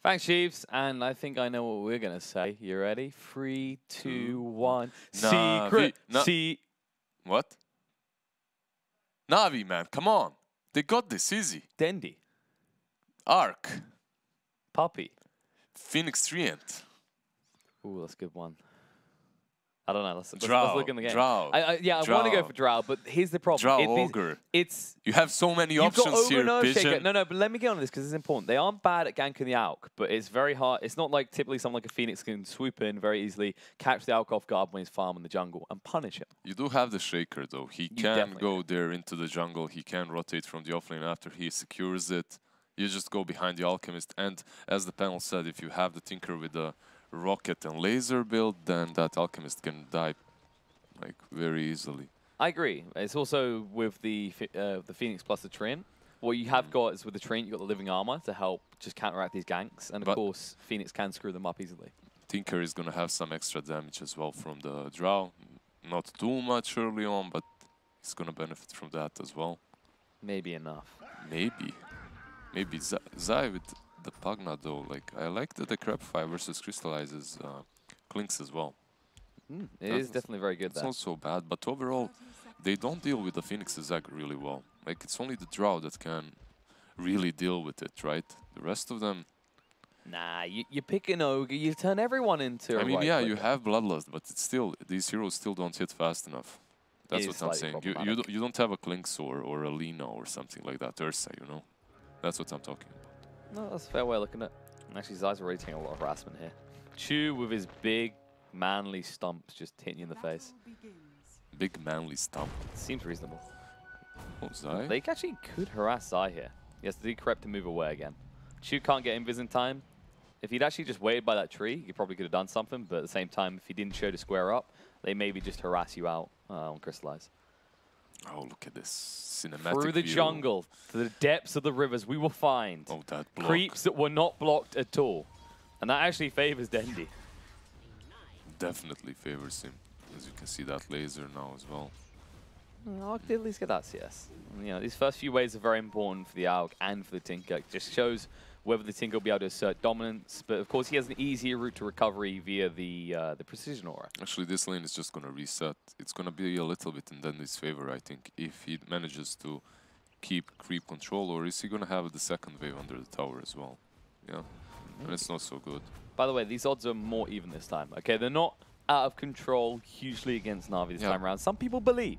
Thanks, Chiefs. And I think I know what we're going to say. You ready? 3, 2, 1. Secret. What? Navi, man. Come on. They got this easy. Dendi. Arc. Puppy. Phoenix Treant. Ooh, that's a good one. I don't know. Let's look in the game. Drow. I want to go for Drow, but here's the problem. Drow Ogre. You have so many options here, Pigeon. No, but let me get on this because it's important. They aren't bad at ganking the Alk, but it's very hard. It's not like typically someone like a Phoenix can swoop in very easily, catch the Alk off guard when he's farming the jungle, and punish him. You do have the Shaker, though. He can go there into the jungle. He can rotate from the offlane after he secures it. You just go behind the Alchemist. And as the panel said, if you have the Tinker with the rocket and laser build, then that Alchemist can die like very easily. I agree. It's also with the Phoenix plus the Treant. What you have got is with the Treant, you've got the living armor to help just counteract these ganks. And of course, Phoenix can screw them up easily. Tinker is going to have some extra damage as well from the Drow. Not too much early on, but he's going to benefit from that as well. Maybe enough. Maybe. Maybe Zai with the Pugna though. Like, I like the Decrepify versus Crystallizes Clinks as well. It is definitely very good. It's not so bad, but overall, they don't deal with the Phoenix's Zag really well. Like, it's only the Drow that can really deal with it, right? The rest of them... Nah, you pick an Ogre, you turn everyone into I mean, yeah, you have Bloodlust, but it's still, these heroes still don't hit fast enough. That's what I'm saying. You don't have a Klinksaur or a Lina or something like that, Ursa, you know? That's what I'm talking about. No, that's a fair way of looking at it. And actually, Zai's already taking a lot of harassment here. Chew with his big, manly stumps just hitting you in the face. Big, manly stump. Seems reasonable. Oh, Zai? They actually could harass Zai here. He has to decrypt to move away again. Chew can't get invis in time. If he'd actually just waited by that tree, he probably could have done something, but at the same time, if he didn't show to square up, they maybe just harass you out on Crystallize. Oh, look at this cinematic Through the view. jungle, to the depths of the rivers, we will find creeps that were not blocked at all. And that actually favors Dendi. Definitely favors him. As you can see that laser now as well. I'll at least get that CS. And, you know, these first few waves are very important for the AUG and for the Tinker. It just shows whether the Tinker will be able to assert dominance. But of course, he has an easier route to recovery via the Precision Aura. Actually, this lane is just going to reset. It's going to be a little bit in Dendi's favor, I think, if he manages to keep creep control, or is he going to have the second wave under the tower as well? Yeah, and it's not so good. By the way, these odds are more even this time. Okay, they're not out of control hugely against Na'Vi this time around. Some people believe.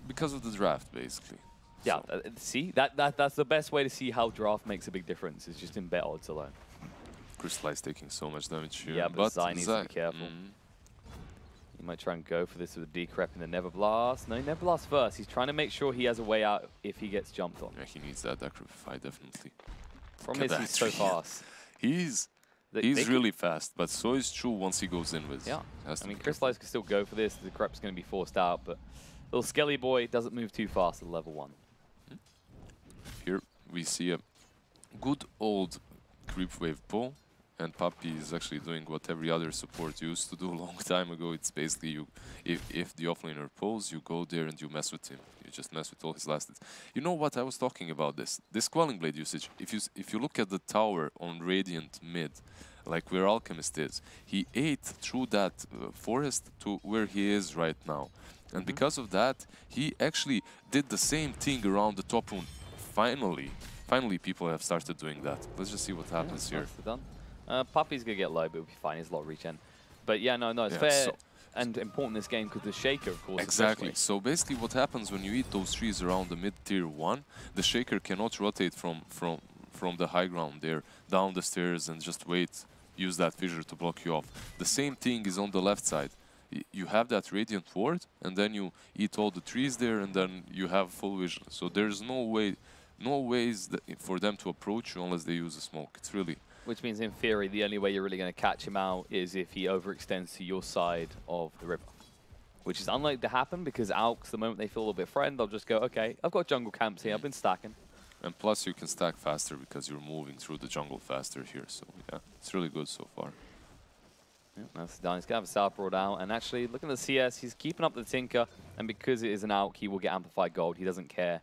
Because of the draft, basically. Yeah, so. See, that's the best way to see how draft makes a big difference, is just in bet odds alone. Crystallize taking so much damage here. Yeah, but Zai needs to be careful. He might try and go for this with a decrep in the Never Blast. No, Never Blast first. He's trying to make sure he has a way out if he gets jumped on. Yeah, he needs that Decrepify, definitely. Problem is he's so fast. He's really fast, but so is True once he goes in with. Yeah, I mean, Crystallize can still go for this. The Decrep's going to be forced out, but little Skelly Boy doesn't move too fast at level 1. Here we see a good old creep wave pull, and Puppy is actually doing what every other support used to do a long time ago. It's basically you, if the offlaner pulls, you go there and you mess with him. You just mess with all his last hits. You know what, I was talking about this Quelling Blade usage. If you look at the tower on Radiant mid, like where Alchemist is, he ate through that forest to where he is right now. And because of that, he actually did the same thing around the top rune. Finally people have started doing that. Let's just see what happens here. Done. Puppy's going to get low, but it'll be fine. He's a lot of regen. But yeah, no, it's fair and important in this game because the Shaker, of course. Exactly. So basically what happens when you eat those trees around the mid-tier 1, the Shaker cannot rotate from the high ground there down the stairs and just wait, use that fissure to block you off. The same thing is on the left side. You have that Radiant Ward, and then you eat all the trees there, and then you have full vision. So there's no ways for them to approach you unless they use a smoke. It's really... Which means, in theory, the only way you're really going to catch him out is if he overextends to your side of the river. Which is unlikely to happen because Alks, the moment they feel a little bit threatened, they'll just go, okay, I've got jungle camps here, I've been stacking. And plus you can stack faster because you're moving through the jungle faster here. So yeah, it's really good so far. Yeah, that's done. He's going to have a South brought out. And actually, looking at the CS, he's keeping up the Tinker. And because it is an Alk, he will get amplified gold. He doesn't care.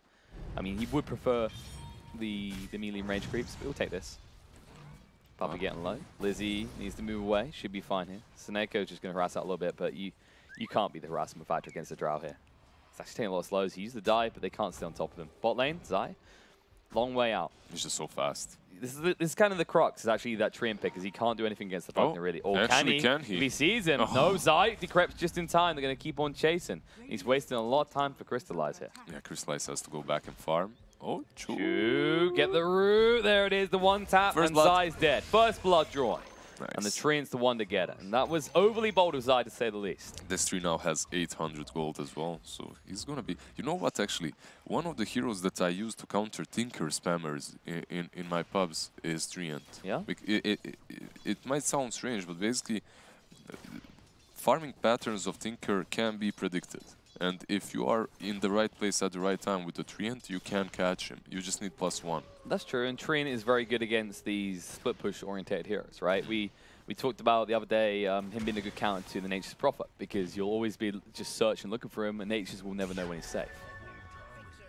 I mean, he would prefer the melee and range creeps, but he'll take this. Puppy getting low. Lizzie needs to move away. Should be fine here. Seneco's just going to harass out a little bit, but you can't be the harassment factor against the Drow here. It's actually taking a lot of slows. He used the dive, but they can't stay on top of him. Bot lane, Zai. Long way out. He's just so fast. This is kind of the crux, is actually that tree and pick, because he can't do anything against the Pugna, really. Or can he? If he sees him, no, Zai decrypts just in time. They're going to keep on chasing. He's wasting a lot of time for Crystallize here. Yeah, Crystallize has to go back and farm. Oh, Chu, get the root. There it is, the one tap, and Zai's dead. First blood drawn. Nice. And the Treant's the one to get it. And that was overly bold of Zai, to say the least. This tree now has 800 gold as well, so he's gonna be... You know what, actually? One of the heroes that I use to counter Tinker spammers in my pubs is Treant. Yeah? It might sound strange, but basically, farming patterns of Tinker can be predicted. And if you are in the right place at the right time with the Treant, you can catch him. You just need +1. That's true, and Treant is very good against these split push oriented heroes, right? We talked about the other day him being a good counter to the Nature's Prophet, because you'll always be just searching, looking for him, and Nature's will never know when he's safe.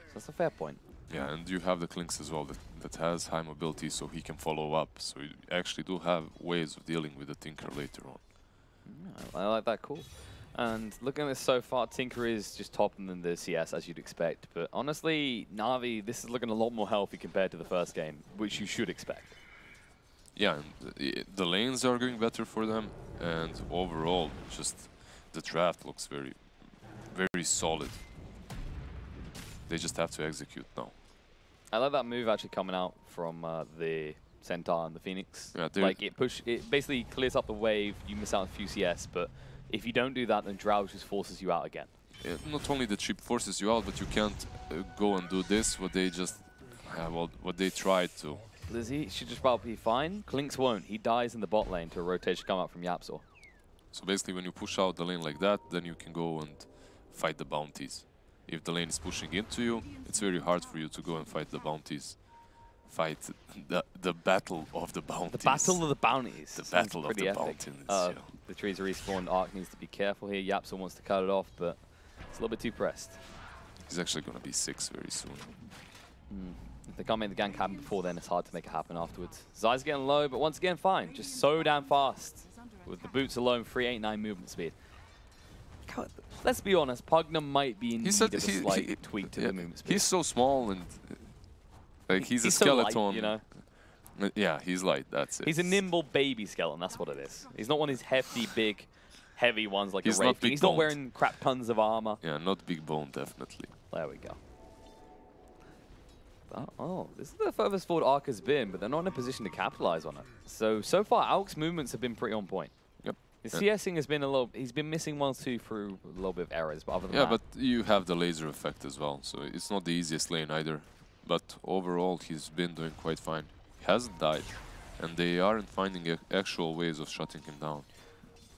So that's a fair point. Yeah, and you have the Clinks as well that has high mobility, so he can follow up. So you actually do have ways of dealing with the Tinker later on. Yeah, I like that call. And looking at this so far, Tinker is just topping than the CS, as you'd expect. But honestly, Na'Vi, this is looking a lot more healthy compared to the first game, which you should expect. Yeah, and the lanes are going better for them. And overall, just the draft looks very, very solid. They just have to execute now. I like that move actually coming out from the Centaur and the Phoenix. Yeah, like it basically clears up the wave, you miss out on a few CS, but if you don't do that, then Drow just forces you out again. Not only the chip forces you out, but you can't go and do this, what they just, well, what they tried to. Lizzie should just probably be fine. Clinks won't. He dies in the bot lane to a rotation come out from Yapsor. So basically, when you push out the lane like that, then you can go and fight the bounties. If the lane is pushing into you, it's very hard for you to go and fight the bounties. Fight the battle of the bounties. The battle of the bounties. The battle of the bounties. Yeah. The trees are respawned. Arc needs to be careful here. Yapsor wants to cut it off, but it's a little bit too pressed. He's actually going to be 6 very soon. If they can't make the gank happen before then, it's hard to make it happen afterwards. Zai's getting low, but once again, fine. Just so damn fast. With the boots alone, 389 movement speed. Let's be honest, Pugna might be in need of a slight tweak to the movement speed. He's so small and like he's a skeleton. So light, you know? Yeah, he's light, that's it. He's a nimble baby skeleton, that's what it is. He's not one of these hefty, big, heavy ones like a Wraith. He's not wearing crap tons of armor. Yeah, not big bone, definitely. There we go. Oh, this is the furthest forward Arc has been, but they're not in a position to capitalize on it. So far, Alc's movements have been pretty on point. Yep. His CSing has been a little, he's been missing 1 or 2 through a little bit of errors, but other than that. Yeah, but you have the laser effect as well, so it's not the easiest lane either. But overall, he's been doing quite fine. He hasn't died, and they aren't finding actual ways of shutting him down.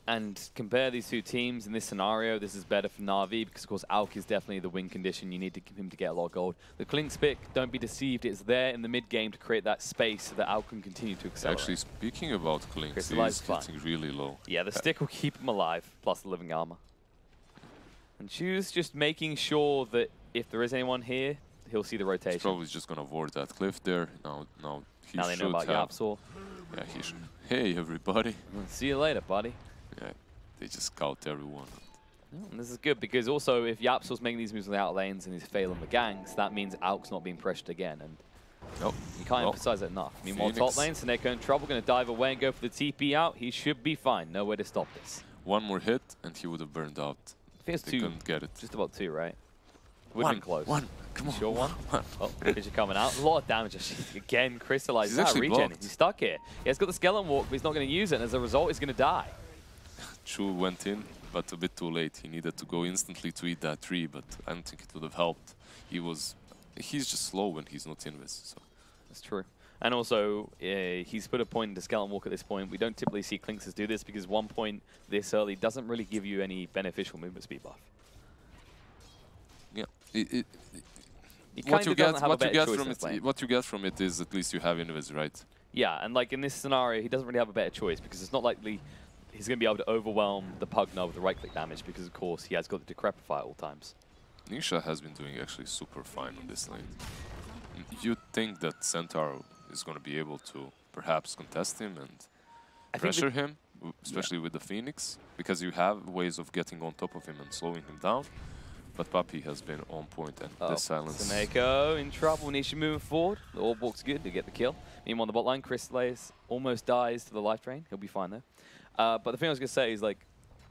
And compare these two teams in this scenario, this is better for Na'Vi because, of course, Alc is definitely the win condition. You need to him to get a lot of gold. The Clinks pick, don't be deceived, it's there in the mid-game to create that space so that Alc can continue to accelerate. Actually, speaking about Clinks, he's getting really low. Yeah, the stick will keep him alive, plus the living armor. And Chu's just making sure that if there is anyone here, he'll see the rotation. He's probably just going to ward that cliff there. Now they know about Yapsor. Yeah, he should. Hey, everybody. See you later, buddy. Yeah, they just scout everyone. And this is good because also if Yapsor's making these moves on the out lanes and he's failing the ganks, that means Alc's not being pressured again. And you can't emphasize it enough. Meanwhile, top lane, Seneca in trouble, going to dive away and go for the TP out. He should be fine. No way to stop this. One more hit and he would have burned out. I think it's 2. Couldn't get it. Just about 2, right? Would have been close. One. Come on. Sure one? Oh, Pidgey coming out. A lot of damage. Again, Crystallized. He's actually regen. He's stuck here. He has got the Skeleton Walk, but he's not going to use it. And as a result, he's going to die. Chu went in, but a bit too late. He needed to go instantly to eat that tree, but I don't think it would have helped. He's just slow when he's not invis. So. That's true. And also, he's put a point into Skeleton Walk at this point. We don't typically see Clinks do this because 1 point this early doesn't really give you any beneficial movement speed buff. Yeah. What you get from it is at least you have invis, right? Yeah, and like in this scenario, he doesn't really have a better choice because it's not likely he's going to be able to overwhelm the Pugna with the right-click damage because, of course, he has got the Decrepify at all times. Nisha has been doing actually super fine on this lane. You'd think that Centaur is going to be able to perhaps contest him and pressure him, especially with the Phoenix, because you have ways of getting on top of him and slowing him down. But Papi has been on point, and the silence. Seneko in trouble. Nisha moving forward. The orb walks good to get the kill. Meanwhile, on the bot line, Crystallized almost dies to the life drain. He'll be fine though. But the thing I was going to say is, like,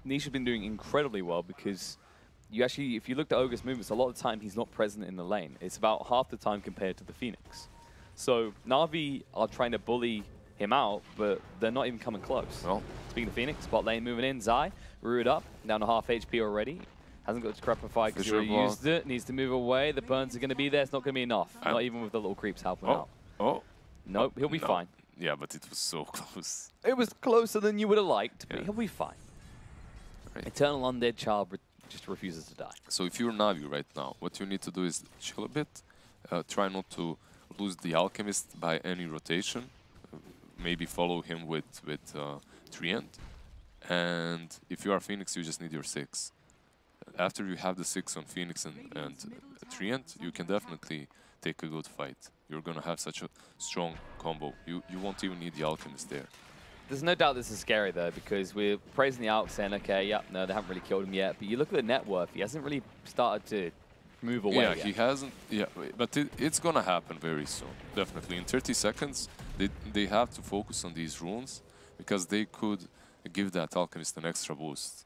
Nisha's been doing incredibly well because you actually, if you look at Ogre's movements, a lot of the time he's not present in the lane. It's about half the time compared to the Phoenix. So Na'Vi are trying to bully him out, but they're not even coming close. Well, speaking of Phoenix, bot lane moving in. Zai, rooted up, down to half HP already. Hasn't got Decrepify because he already used it. Needs to move away. The burns are going to be there. It's not going to be enough. Not even with the little creeps helping out. Nope, he'll be fine. Yeah, but it was so close. It was closer than you would have liked, but he'll be fine. Right. Eternal Undead Child just refuses to die. So if you're Navi right now, what you need to do is chill a bit. Try not to lose the Alchemist by any rotation. Maybe follow him with Treant. And if you are Phoenix, you just need your 6. After you have the 6 on Phoenix and Treant, you can definitely take a good fight. You're going to have such a strong combo. You won't even need the Alchemist there. There's no doubt this is scary, though, because we're praising the Alch, saying, okay, yeah, no, they haven't really killed him yet. But you look at the net worth, he hasn't really started to move away yet. He hasn't. Yeah, but it's going to happen very soon, definitely. In 30 seconds, they have to focus on these runes, because they could give that Alchemist an extra boost.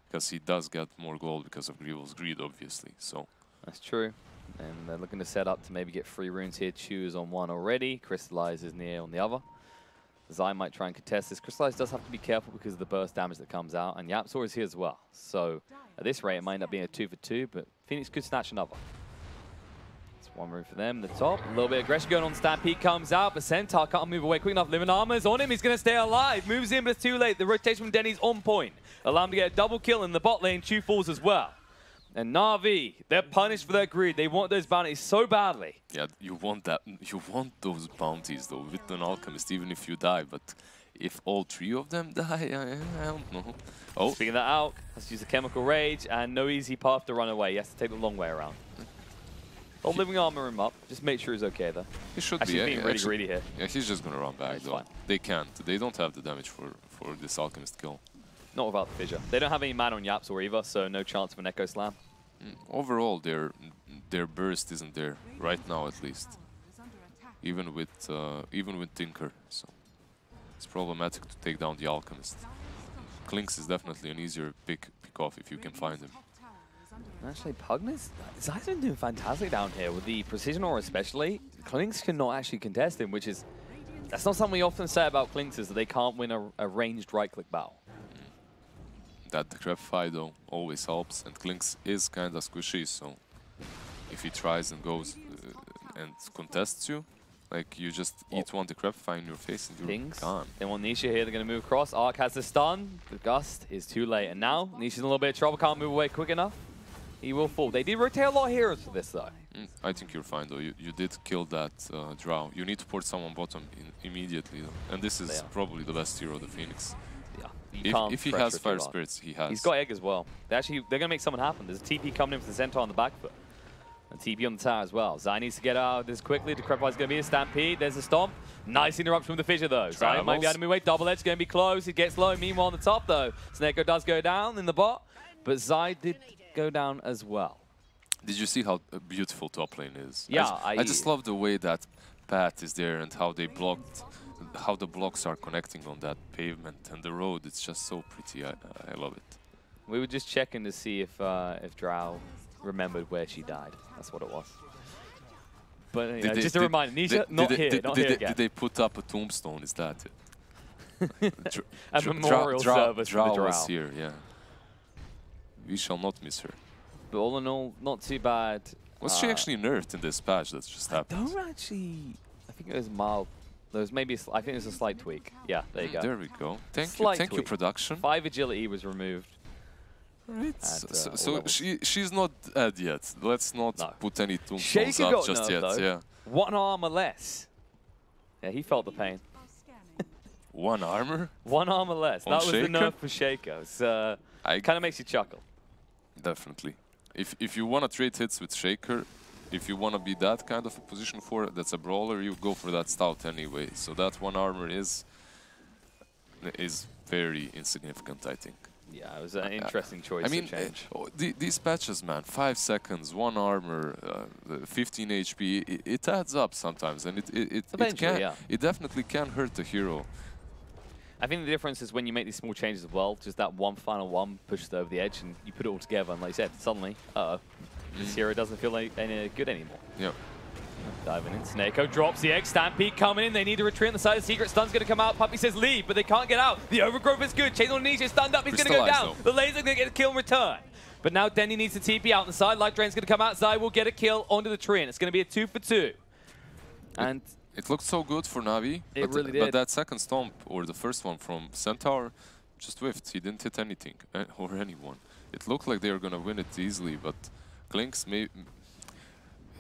Because he does get more gold because of Greevil's greed, obviously. So that's true. And they're looking to set up to maybe get 3 runes here. Choose on one already. Crystallize is near on the other. Zai might try and contest this. Crystallize does have to be careful because of the burst damage that comes out. And Yapzor is here as well. So at this rate, it might end up being a 2 for 2. But Phoenix could snatch another. It's one rune for them. The top. A little bit of aggression going on. Stampede comes out. But Centaur can't move away quick enough. Living Armor's on him. He's going to stay alive. Moves in, but it's too late. The rotation from Denny's on point. Allow him to get a double kill in the bot lane. Chu falls as well. And Na'Vi, they're punished for their greed. They want those bounties so badly. Yeah, you want that. You want those bounties, though, with an Alchemist, even if you die. But if all 3 of them die, I don't know. Oh. Speaking of that Alch, let's use the Chemical Rage, and no easy path to run away. He has to take the long way around. I'll Living Armor him up. Just make sure he's okay, though. He should actually, be. Being really greedy here. Yeah, he's just going to run back, though. Fine. They can't. They don't have the damage for this Alchemist kill. Not without the fissure. They don't have any mana on Yapzor either, so no chance of an Echo Slam. Overall, their burst isn't there right now, at least. Even with Tinker, so it's problematic to take down the Alchemist. Klinks is definitely an easier pick off if you can find him. Actually, Pugnus, Zai's been doing fantastic down here with the Precision Aura, especially. Klinks cannot actually contest him, which is that's not something we often say about Klinks, is that they can't win a ranged right-click battle. That Decrepify, though, always helps, and Klinks is kind of squishy, so if he tries and goes and contests you, like, you just eat one Decrepify in your face and you're gone. They want Nisha here, they're going to move across. Arc has the stun, the Gust is too late, and now Nisha's in a little bit of trouble, can't move away quick enough. He will fall. They did rotate a lot of heroes for this, though. I think you're fine, though. You did kill that Drow. You need to port someone bottom immediately, though. And this is probably the best hero, the Phoenix. If he has Fire Spirits, he has. He's got Egg as well. They're going to make something happen. There's a TP coming in for the Centaur on the back foot. A TP on the tower as well. Zai needs to get out of this quickly. Decrepify's going to be a Stampede. There's a Stomp. Nice interruption from the Fissure, though. Zai might be able to move away. Double Edge going to be close. He gets low. Meanwhile, on the top, though, Sneko does go down in the bot. But Zai did go down as well. Did you see how beautiful top lane is? Yeah. I just love the way that path is there and how they blocked, how the blocks are connecting on that pavement and the road. It's just so pretty. I love it. We were just checking to see if Drow remembered where she died. That's what it was. But just a reminder, Nisha, not here again. Did they put up a tombstone? Is that it? A memorial service for the Drow. Was here, yeah. We shall not miss her. But all in all, not too bad. Was she actually nerfed in this patch that just happened? I don't actually. I think it was mild. There was maybe. I think it was a slight tweak. Yeah, there you go. There we go. Thank you, production. 5 agility was removed. Right. So she's not dead yet. Let's not put any tombstones up just yet. Though. Yeah. 1 armor less. Yeah, he felt the pain. 1 armor? 1 armor less. That was the nerf for Shaco. It kind of makes you chuckle. Definitely. If you want to trade hits with Shaker, if you want to be that kind of a position for that's a brawler, you go for that stout anyway. So that 1 armor is very insignificant, I think. Yeah, it was an interesting choice I mean, to change. These patches, man, 5 seconds, 1 armor, 15 HP, it adds up sometimes, and it definitely can hurt the hero. I think the difference is when you make these small changes as well, just that one final one pushes over the edge, and you put it all together, and like you said, suddenly, this hero doesn't feel like any good anymore. Yeah. Diving in, Snako drops the X, Stampede coming in, they need to retreat on the side, the secret stun's going to come out, Puppey says leave, but they can't get out. The overgrowth is good, Chase on the knees, he's stunned up, he's going to go down. The laser's going to get a kill in return. But now Dendy needs to TP out on the side, Life Drain's going to come out, Zai will get a kill onto the tree, and it's going to be a 2 for 2. And it looked so good for Navi, but that second stomp, or the first one from Centaur, just whiffed. He didn't hit anything, or anyone. It looked like they were going to win it easily, but Klinks,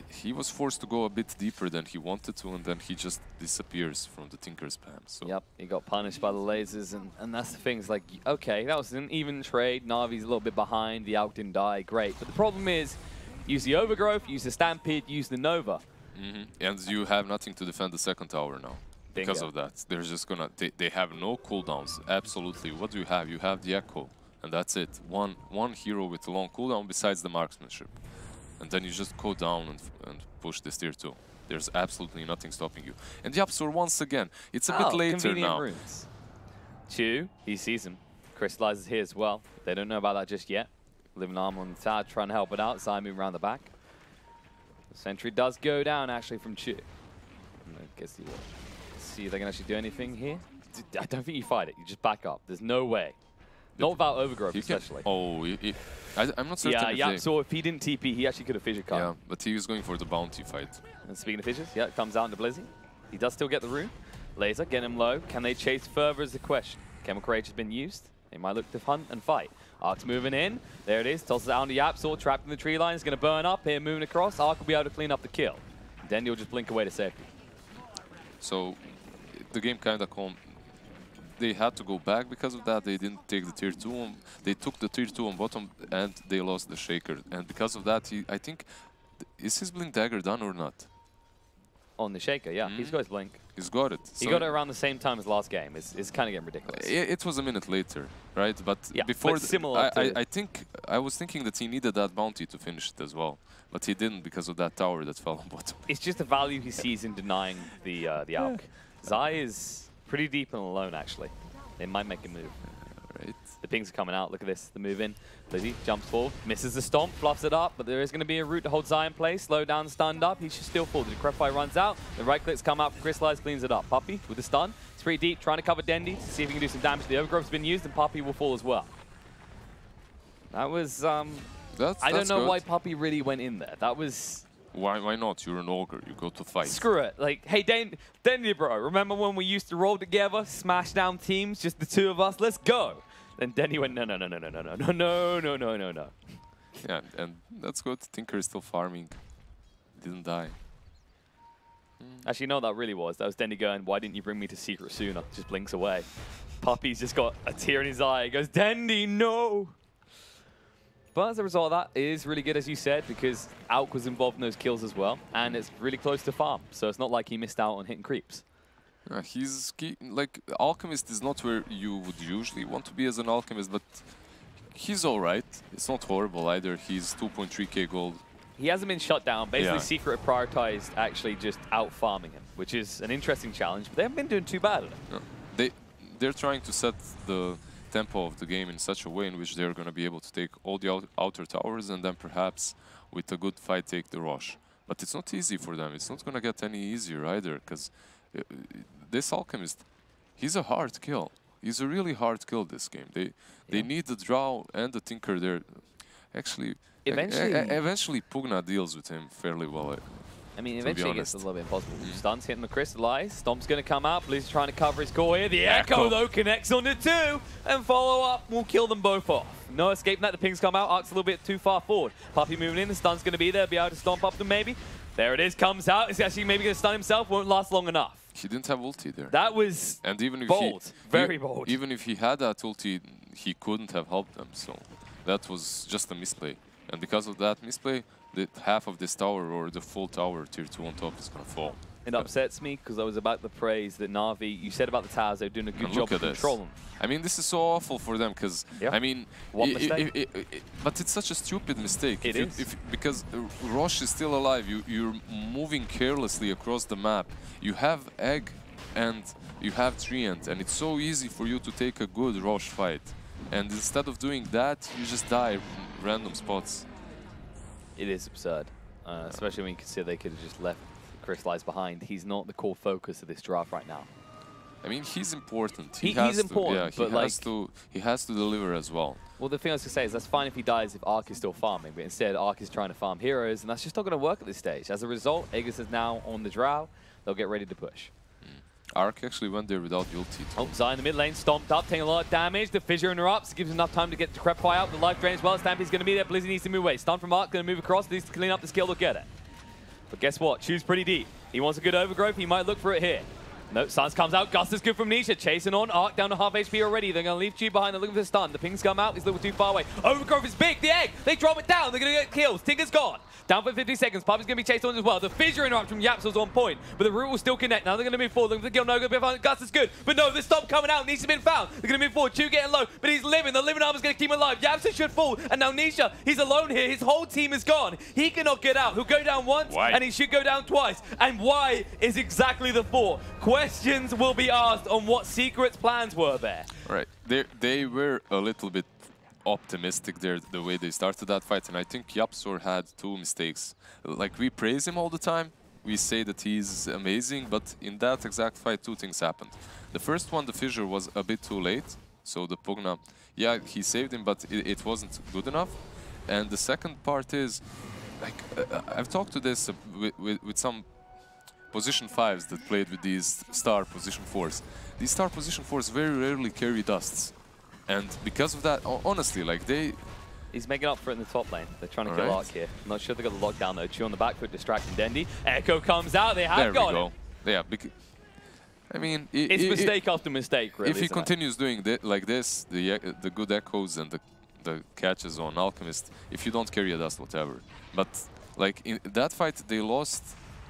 he was forced to go a bit deeper than he wanted to, and then he just disappears from the Tinker spam. So. Yep, he got punished by the lasers, and that's the thing. It's like, okay, that was an even trade. Navi's a little bit behind. The Alk didn't die. Great. But the problem is, use the Overgrowth, use the Stampede, use the Nova. And you have nothing to defend the second tower now. Bingo. Because of that. They're just gonna... They have no cooldowns. Absolutely. What do you have? You have the Echo. And that's it. One hero with a long cooldown besides the marksmanship. And then you just go down and push this tier 2. There's absolutely nothing stopping you. And the Yapsor once again. It's a bit later now. Runes. Chu, he sees him. Crystallizes here as well. They don't know about that just yet. Living armor on the tower, trying to help it out. Zai moving around the back. The sentry does go down actually from Chu. I guess see if they can actually do anything here. I don't think you fight it. You just back up. There's no way. Not without Overgrowth, especially. I'm not certain. Yeah, so if he didn't TP, he actually could have fissure cut. Yeah, but he was going for the bounty fight. And speaking of fissures, yeah, it comes out into Blizzy. He does still get the rune. Laser, get him low. Can they chase further is the question. Chemical Rage has been used. They might look to hunt and fight. Ark's moving in. There it is. Tosses it out on the Yapsor, trapped in the tree line. It's going to burn up here, moving across. Ark will be able to clean up the kill. Then he'll just blink away to safety. So the game kind of calmed. They had to go back because of that. They didn't take the tier 2. They took the tier 2 on bottom and they lost the Shaker. And because of that, I think... Is his Blink Dagger done or not? On the Shaker, yeah. He's got his Blink. He's got it. He got it around the same time as last game. It's kind of getting ridiculous. It was a minute later, right? But yeah, before... But similar I was thinking that he needed that bounty to finish it as well. But he didn't because of that tower that fell on bottom. It's just the value he sees in denying the Alk. Zai is pretty deep and alone, actually. They might make a move. Right. The pings are coming out. Look at this. The move in. Blizzy jumps forward, misses the stomp, fluffs it up, but there is going to be a route to hold Zai in place. Slow down, stunned up. He should still fall. The Decrepify runs out. The right clicks come out from Crystallize, cleans it up. Puppey with the stun. It's pretty deep, trying to cover Dendy to see if he can do some damage. The Overgrowth's been used, and Puppey will fall as well. That was... I don't know why Puppey really went in there. That was... Why not? You're an ogre. You go to fight. Screw it. Like, hey, Dendy, bro, remember when we used to roll together, smash down teams, just the 2 of us? Let's go. Then Dendy went, no. Yeah, and that's good. Tinker is still farming. Didn't die. Actually, you know what that really was? That was Dendy going, why didn't you bring me to Secret sooner? Just blinks away. Puppey's just got a tear in his eye. He goes, Dendy, no! But as a result of that, it is really good, as you said, because Alk was involved in those kills as well, and it's really close to farm, so it's not like he missed out on hitting creeps. Like, Alchemist is not where you would usually want to be as an Alchemist, but he's alright. It's not horrible either. He's 2.3k gold. He hasn't been shut down. Basically, Secret prioritized actually just out-farming him, which is an interesting challenge, but they haven't been doing too bad at it. No. They're trying to set the tempo of the game in such a way in which they're going to be able to take all the outer towers and then perhaps with a good fight take the rush. But it's not easy for them. It's not going to get any easier either, because this Alchemist, he's a hard kill. He's a really hard kill this game. They need the Drow and the Tinker there. Actually, eventually Pugna deals with him fairly well. I mean, eventually it gets a little bit impossible. Stun's hitting the Crystallize. Stomp's going to come out. Blizz trying to cover his core here. The Echo, though, connects on the 2. And follow-up will kill them both off. No escaping that. The pings come out. Ark's a little bit too far forward. Puppey moving in. The stun's going to be there. Be able to stomp up them, maybe. There it is. Comes out. It's actually maybe going to stun himself. Won't last long enough. He didn't have ulti there. That was bold. Very bold. Even if he had that ulti, he couldn't have helped them. So that was just a misplay. And because of that misplay, half of this tower or the full tower tier 2 on top is gonna fall. It upsets me because I was about to praise that Na'Vi, you said about the towers, they're doing a good job of controlling. I mean, this is so awful for them because, I mean, but it's such a stupid mistake. It is. Because Rosh is still alive, you're moving carelessly across the map. You have Egg and you have Treant, and it's so easy for you to take a good Rosh fight. And instead of doing that, you just die in random spots. It is absurd, especially when you consider they could have just left Crystallize behind. He's not the core focus of this draft right now. I mean, he's important. He's important, but he has to deliver as well. Well, the thing I was going to say is that's fine if he dies if Arc is still farming, but instead Arc is trying to farm heroes, and that's just not going to work at this stage. As a result, Aegis is now on the Drow. They'll get ready to push. Arc actually went there without ulti. Oh, Zai in the mid lane, stomped up, taking a lot of damage. The fissure interrupts, gives enough time to get the Crepify out. The life drain as well. Stampy's going to be there. Blizzy needs to move away. Stun from Arc, going to move across. Needs to clean up the skill to get it. But guess what? Chu's pretty deep. He wants a good overgrowth. He might look for it here. No, Suns comes out. Gust is good from Nisha. Chasing on. Arc down to half HP already. They're going to leave Chu behind. They're looking for the stun. The pings come out. He's a little too far away. Overgrowth is big. The egg. They drop it down. They're going to get kills. Tinker's gone. Down for 50 seconds. Puppy's going to be chased on as well. The fissure interrupt from Yaps was on point, but the root will still connect. Now they're going to move forward. Looking for the kill. No good. Gust is good. But no, the stop coming out. Nisha's been found. They're going to move forward. Chu getting low, but he's living. The living armor's going to keep him alive. Yaps should fall. And now Nisha, he's alone here. His whole team is gone. He cannot get out. He'll go down once, and he should go down twice. And why is exactly the thought. Questions will be asked on what secrets plans were there. Right. They were a little bit optimistic there, the way they started that fight, and I think Yapsor had two mistakes. Like, we praise him all the time, we say that he's amazing, but in that exact fight, two things happened. The first one, the fissure was a bit too late, so the Pugna, yeah, he saved him, but it wasn't good enough. And the second part is, like, I've talked to this with some position 5s that played with these star position 4s. These star position 4s very rarely carry dusts. And because of that, honestly, like He's making up for it in the top lane. They're trying to kill Arc here. I'm not sure they got the lockdown though. Chu on the back foot distracting Dendy. Echo comes out. They have got it. Yeah, I mean, it's mistake after mistake, really. If he continues doing like this, the good echoes and the catches on Alchemist, if you don't carry a dust, whatever. But like in that fight, they lost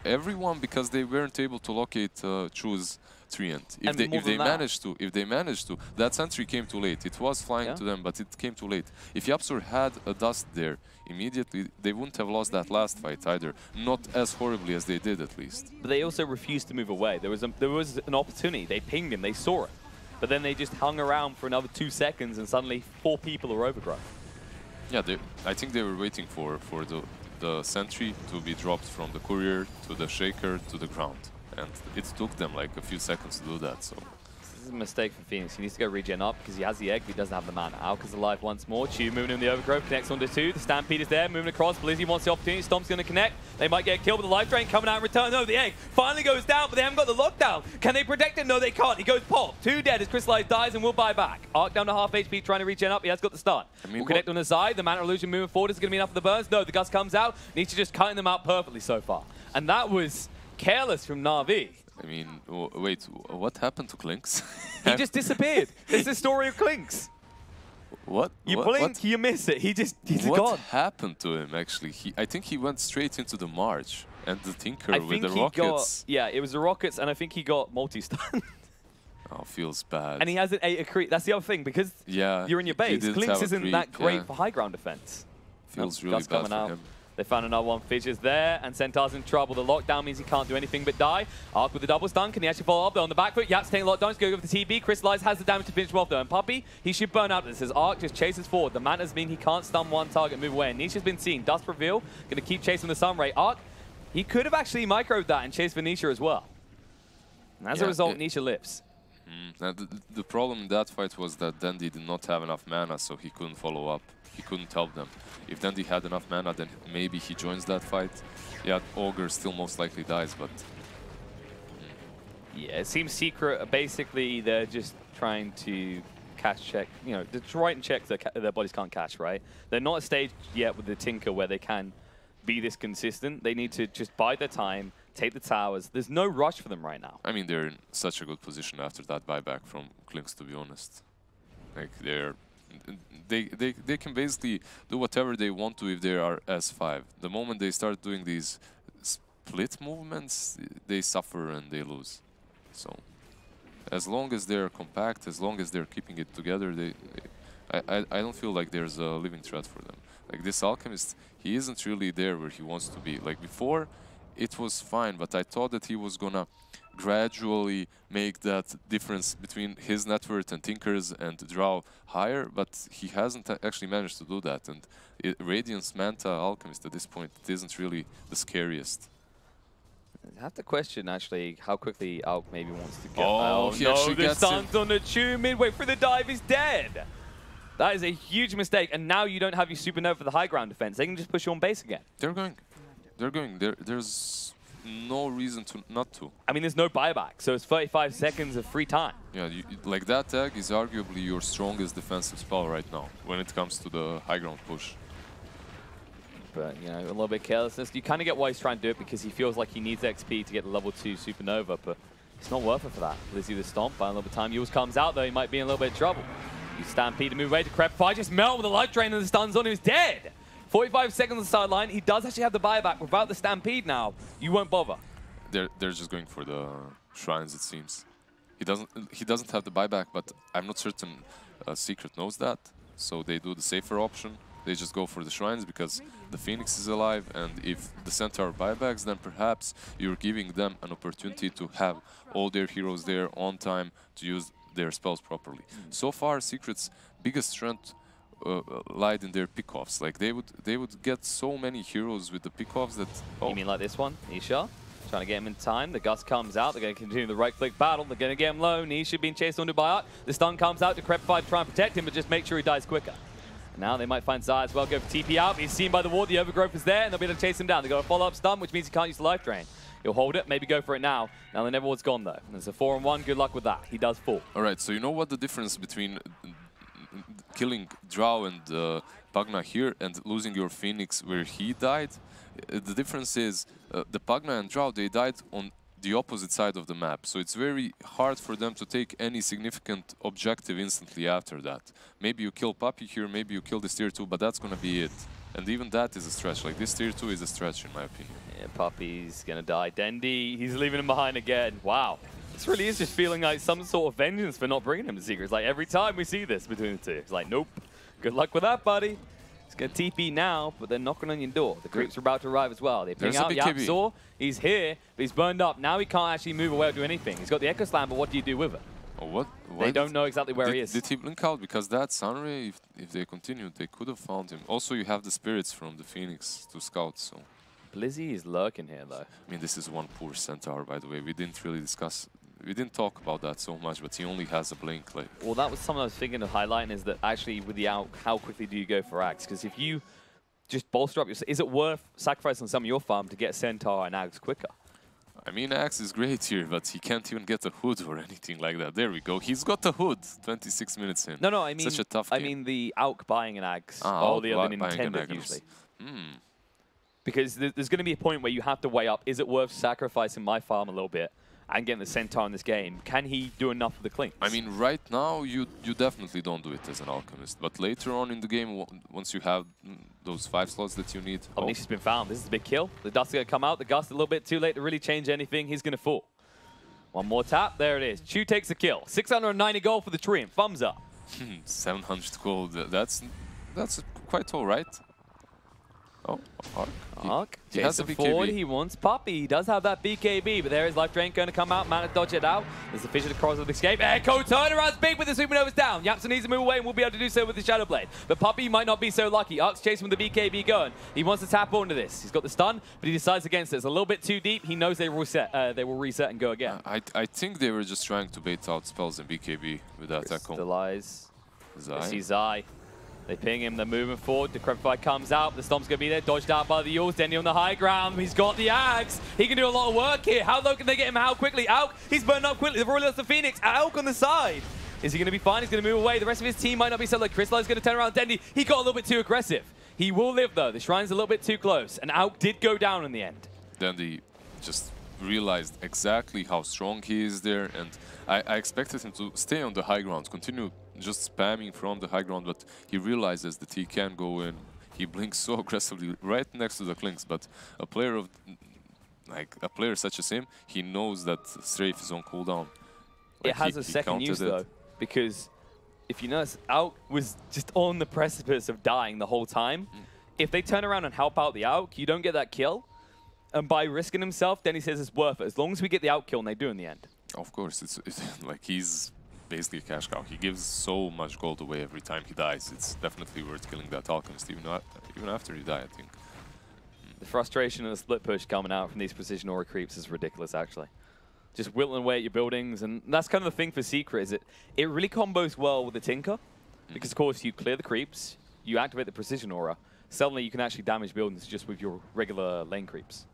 everyone because they weren't able to locate Chu's Treant. If they managed to, that sentry came too late. It was flying to them, but it came too late. If Yapsor had a dust there, immediately they wouldn't have lost that last fight either. Not as horribly as they did, at least. But they also refused to move away. There was an opportunity. They pinged him. They saw it. But then they just hung around for another 2 seconds, and suddenly 4 people are overgrown. Yeah, I think they were waiting for the sentry to be dropped from the courier to the shaker to the ground. And it took them like a few seconds to do that, so. This is a mistake for Phoenix. He needs to go regen up because he has the egg, but he doesn't have the mana. Alka's alive once more. Chu moving in the overgrowth, connects onto 2. The Stampede is there, moving across. Blizzy wants the opportunity. Stomp's going to connect. They might get killed with the life drain coming out in return. No, the egg finally goes down, but they haven't got the lockdown. Can they protect it? No, they can't. He goes pop. 2 dead as Crystallize dies and will buy back. Arc down to half HP, trying to regen up. He has got the stun. We'll connect on the side. The mana illusion moving forward is going to be enough for the burns. No, the Gust comes out. Needs to just cutting them out perfectly so far. And that was careless from Na'Vi. I mean, wait, what happened to Clinks? He just disappeared. It's the story of Clinks. What? You blink, you miss it. He's what gone. What happened to him, actually? I think he went straight into the March and the Tinker with the rockets. Yeah, it was the rockets, and I think he got multi-stun. Oh, feels bad. And he hasn't ate a creep. That's the other thing, because you're in your base. Clinks isn't that great for high ground defense. Feels really bad for him. They found another one. Fissure's there, and Centaur's in trouble. The lockdown means he can't do anything but die. Arc with the double stun. Can he actually follow up though on the back foot? Yap's taking lockdown. He's going to go with the TB. Crystallize has the damage to finish him off though. And Puppy, he should burn out this as Arc just chases forward. The mantras mean he can't stun one target, move away. And Nisha's been seen. Dust reveal. Going to keep chasing the Sunray. Arc, he could have actually microed that and chased for Nisha as well. And as a result, Nisha lives. Now the problem in that fight was that Dandy did not have enough mana, so he couldn't follow up. He couldn't help them. If Dandy had enough mana, then maybe he joins that fight. Yeah, Ogre still most likely dies, but... Yeah, it seems Secret, basically, they're just trying to catch check, you know, to try and check their bodies can't catch, right? They're not at a stage yet with the Tinker where they can be this consistent. They need to just bide their time, take the towers. There's no rush for them right now. I mean, they're in such a good position after that buyback from Clinks, to be honest. Like, they're They can basically do whatever they want to if they are S5. The moment they start doing these split movements, they suffer and they lose. So as long as they're compact, as long as they're keeping it together, I don't feel like there's a living threat for them. Like this Alchemist, he isn't really there where he wants to be. Like before, it was fine, but I thought that he was gonna gradually make that difference between his net worth and Tinker's and Drow higher, but he hasn't actually managed to do that. And Radiance Manta Alchemist at this point, it isn't really the scariest. I have to question, actually, how quickly Alk maybe wants to go. Oh no, the stun's on the Chew midway through the dive is dead. That is a huge mistake, and now you don't have your Supernova for the high ground defense. They can just push you on base again. They're going. There's no reason to not to. I mean, there's no buyback, so it's 35 seconds of free time. Yeah, like that tag is arguably your strongest defensive spell right now when it comes to the high ground push. But, you know, a little bit of carelessness. You kind of get why he's trying to do it, because he feels like he needs XP to get the level 2 Supernova, but it's not worth it for that. Lizzie the Stomp, by a little bit of time, Yules comes out, though, he might be in a little bit of trouble. You Stampede to move away to Crepify, just melt with a life drain and the stun's on him, he's dead! 45 seconds on the sideline. He does actually have the buyback. Without the Stampede now, you won't bother. They're just going for the shrines, it seems. He doesn't have the buyback, but I'm not certain Secret knows that. So they do the safer option. They just go for the shrines because the Phoenix is alive, and if the Centaur buybacks, then perhaps you're giving them an opportunity to have all their heroes there on time to use their spells properly. So far, Secret's biggest strength lied in their pickoffs. Like they would get so many heroes with the pickoffs that. Oh. You mean like this one, Nisha? Trying to get him in time. The Gust comes out. They're going to continue the right-click battle. They're going to get him low. Nisha being chased onto by Ark. The stun comes out to Crepify to try and protect him, but just make sure he dies quicker. And now they might find Zai as well. Go for TP out. He's seen by the ward. The overgrowth is there, and they'll be able to chase him down. They got a follow-up stun, which means he can't use the life drain. He'll hold it, maybe go for it now. Now the Neverward's gone though. There's a 4-on-1. Good luck with that. He does fall. All right. So you know what the difference between killing Drow and Pagna here and losing your Phoenix where he died? The difference is the Pagna and Drow, they died on the opposite side of the map. So it's very hard for them to take any significant objective instantly after that. Maybe you kill Puppy here, maybe you kill this tier 2, but that's going to be it. And even that is a stretch. Like this tier 2 is a stretch in my opinion. Yeah, Puppy's going to die. Dendi, he's leaving him behind again. Wow. This really is just feeling like some sort of vengeance for not bringing him to Secrets. Like every time we see this between the two, it's like, nope. Good luck with that, buddy. He's going to TP now, but they're knocking on your door. The creeps are about to arrive as well. They ping out Yapzor. He's here, but he's burned up. Now he can't actually move away or do anything. He's got the Echo Slam, but what do you do with it? Oh, what? They don't know exactly where he is. Did he blink out? Because that Sunray, if they continued, they could have found him. Also, you have the spirits from the Phoenix to scout, so... Blizzy is lurking here, though. I mean, this is one poor Centaur, by the way. We didn't really discuss... We didn't talk about that so much, but he only has a blink. Like. Well, that was something I was thinking of highlighting, is that actually with the out, how quickly do you go for Axe? Because if you just bolster up, is it worth sacrificing some of your farm to get Centaur and Axe quicker? I mean, Axe is great here, but he can't even get a hood or anything like that. There we go. He's got a hood. 26 minutes in. No, I mean, such a tough game. I mean the Auk buying an Axe or the other Nintendo usually. Because there's going to be a point where you have to weigh up, is it worth sacrificing my farm a little bit and getting the Centaur in this game? Can he do enough of the clinks? I mean, right now, you definitely don't do it as an Alchemist. But later on in the game, once you have those 5 slots that you need... Omnisci's been found. This is a big kill. The Dust is going to come out. The Gust a little bit too late to really change anything. He's going to fall. One more tap. There it is. Chew takes the kill. 690 gold for the Triumph. Thumbs up. 700 gold. That's quite all right. Oh, Ark. He has a forward. He wants Puppy. He does have that BKB, but there is Life Drain going to come out. Mana dodge it out. There's the Fissure across with escape. Echo turnaround's big with the Supernova's down. Yapson needs to move away and will be able to do so with the Shadow Blade. But Puppy might not be so lucky. Ark's chasing with the BKB going. He wants to tap onto this. He's got the stun, but he decides against it. It's a little bit too deep. He knows they will reset and go again. I think they were just trying to bait out spells in BKB with that Echo. The lies. Zai. I see Zai. They ping him, they're moving forward. The Crepify comes out, the Stomp's going to be there, dodged out by the Yules. Denny on the high ground, he's got the Axe. He can do a lot of work here. How low can they get him? How quickly? Auk, he's burned up quickly. They've already lost the Phoenix. Auk on the side. Is he going to be fine? He's going to move away. The rest of his team might not be so like Crystalli's going to turn around Dendy. He got a little bit too aggressive. He will live though. The Shrine's a little bit too close. And Auk did go down in the end. Dendy just realized exactly how strong he is there, and I expected him to stay on the high ground, continue just spamming from the high ground, but he realizes that he can go in. He blinks so aggressively right next to the Clinks, but a player such as him, he knows that Strafe is on cooldown. It has a second use though, because if you notice, Auk was just on the precipice of dying the whole time. If they turn around and help out the Auk, you don't get that kill. And by risking himself, then he says it's worth it. As long as we get the Auk kill, and they do in the end. Of course, it's like he's basically a cash cow. He gives so much gold away every time he dies. It's definitely worth killing that Alchemist, even after he died, I think. The frustration of the split push coming out from these precision aura creeps is ridiculous, actually. Just whittling away at your buildings, and that's kind of the thing for Secret, is it really combos well with the Tinker, because of course you clear the creeps, you activate the precision aura, suddenly you can actually damage buildings just with your regular lane creeps.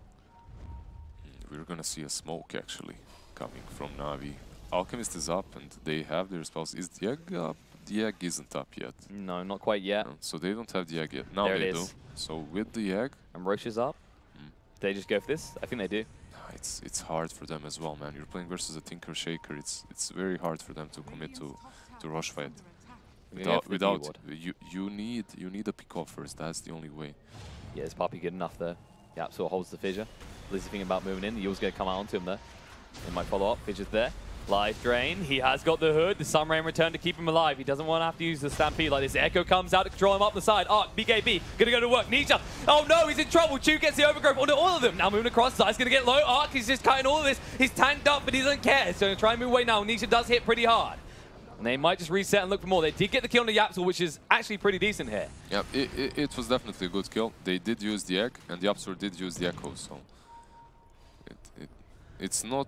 We're gonna see a smoke actually coming from Na'Vi. Alchemist is up and they have their spells. Is the egg up? The egg isn't up yet. No, not quite yet. No, so they don't have the egg yet. Now there they do. So with the egg. And Roche is up. They just go for this? I think they do. It's hard for them as well, man. You're playing versus a Tinker Shaker. It's very hard for them to commit to Roche fight. Without you need a pick off first. That's the only way. Yeah, is Poppy good enough there? Yeah, so holds the fissure. Blizzy thinking about moving in. The Yule's going to come out onto him there. He might follow up. Fissure's there. Life Drain. He has got the hood. The Sun Rain return to keep him alive. He doesn't want to have to use the Stampede like this. Echo comes out to control him up the side. Arc, BKB, going to go to work. Nisha. Oh no, he's in trouble. Chu gets the overgrowth onto all of them. Now moving across. Zai's going to get low. Arc, he's just cutting all of this. He's tanked up, but he doesn't care. So going to try and move away now. Nisha does hit pretty hard. And they might just reset and look for more. They did get the kill on the Yapsel, which is actually pretty decent here. Yeah, it was definitely a good kill. They did use the egg, and the Yapsel did use the Echo, so it's not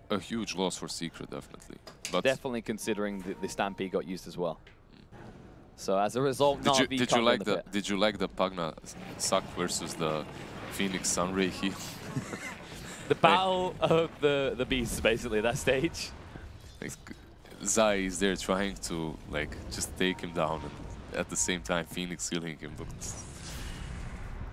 a huge loss for Secret, definitely. But definitely considering the Stampede got used as well. So as a result, did you like the Pagna suck versus the Phoenix Sunray heal? The battle of the beasts, basically, that stage. Zai is there trying to just take him down, and at the same time Phoenix healing him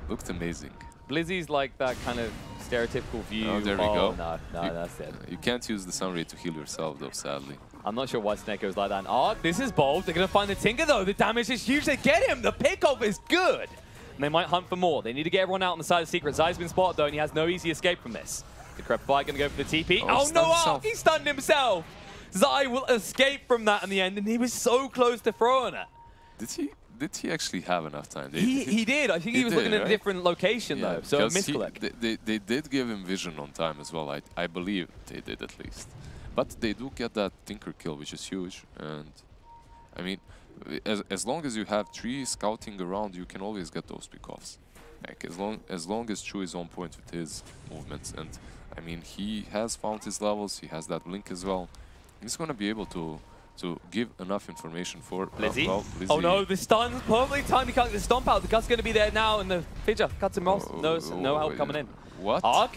looked amazing. Blizzy's like that kind of stereotypical view. Oh, there we go. No, that's it. You can't use the Sunray to heal yourself though, sadly. I'm not sure why Snake goes like that. And Arc, this is bold. They're going to find the Tinker though. The damage is huge. They get him. The pickoff is good. And they might hunt for more. They need to get everyone out on the side of Secret. Zai's been spotted though, and he has no easy escape from this. The Crep Fight going to go for the TP. Oh no, Arc! He stunned himself. Zai will escape from that in the end, and he was so close to throwing it. Did he actually have enough time? He did. I think he was looking at a different location though, so a misclick. They did give him vision on time as well. I believe they did at least. But they do get that Tinker kill, which is huge. And I mean, as long as you have 3 scouting around, you can always get those pickoffs. Like as long as Chu is on point with his movements, and I mean he has found his levels. He has that blink as well. He's going to be able to give enough information for Blizzy. Blizzy. Oh no, the stun's perfectly timed. He can't get the stomp out. The Gut's going to be there now, and the Fidger cuts him off. No help coming in. What? Arc?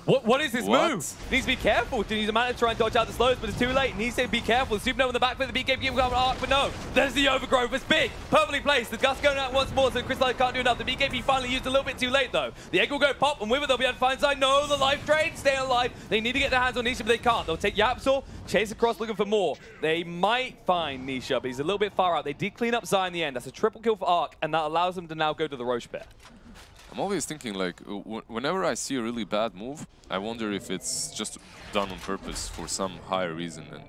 What is this move? He needs to be careful. He needs a mana to try and dodge out the slows, but it's too late. He needs to be careful. The Supernova in the back for the BKB game going Arc, but no. There's the overgrowth. It's big. Perfectly placed. The Gust going out once more, so Crystalline can't do enough. The BKB finally used a little bit too late, though. The egg will go pop, and with it, they'll be able to find Zai. No, the life drain. Stay alive. They need to get their hands on Nisha, but they can't. They'll take Yapsel, chase across looking for more. They might find Nisha, but he's a little bit far out. They did clean up Zai in the end. That's a triple kill for Arc, and that allows them to now go to the Roche pit. I'm always thinking, like, whenever I see a really bad move, I wonder if it's just done on purpose for some higher reason. And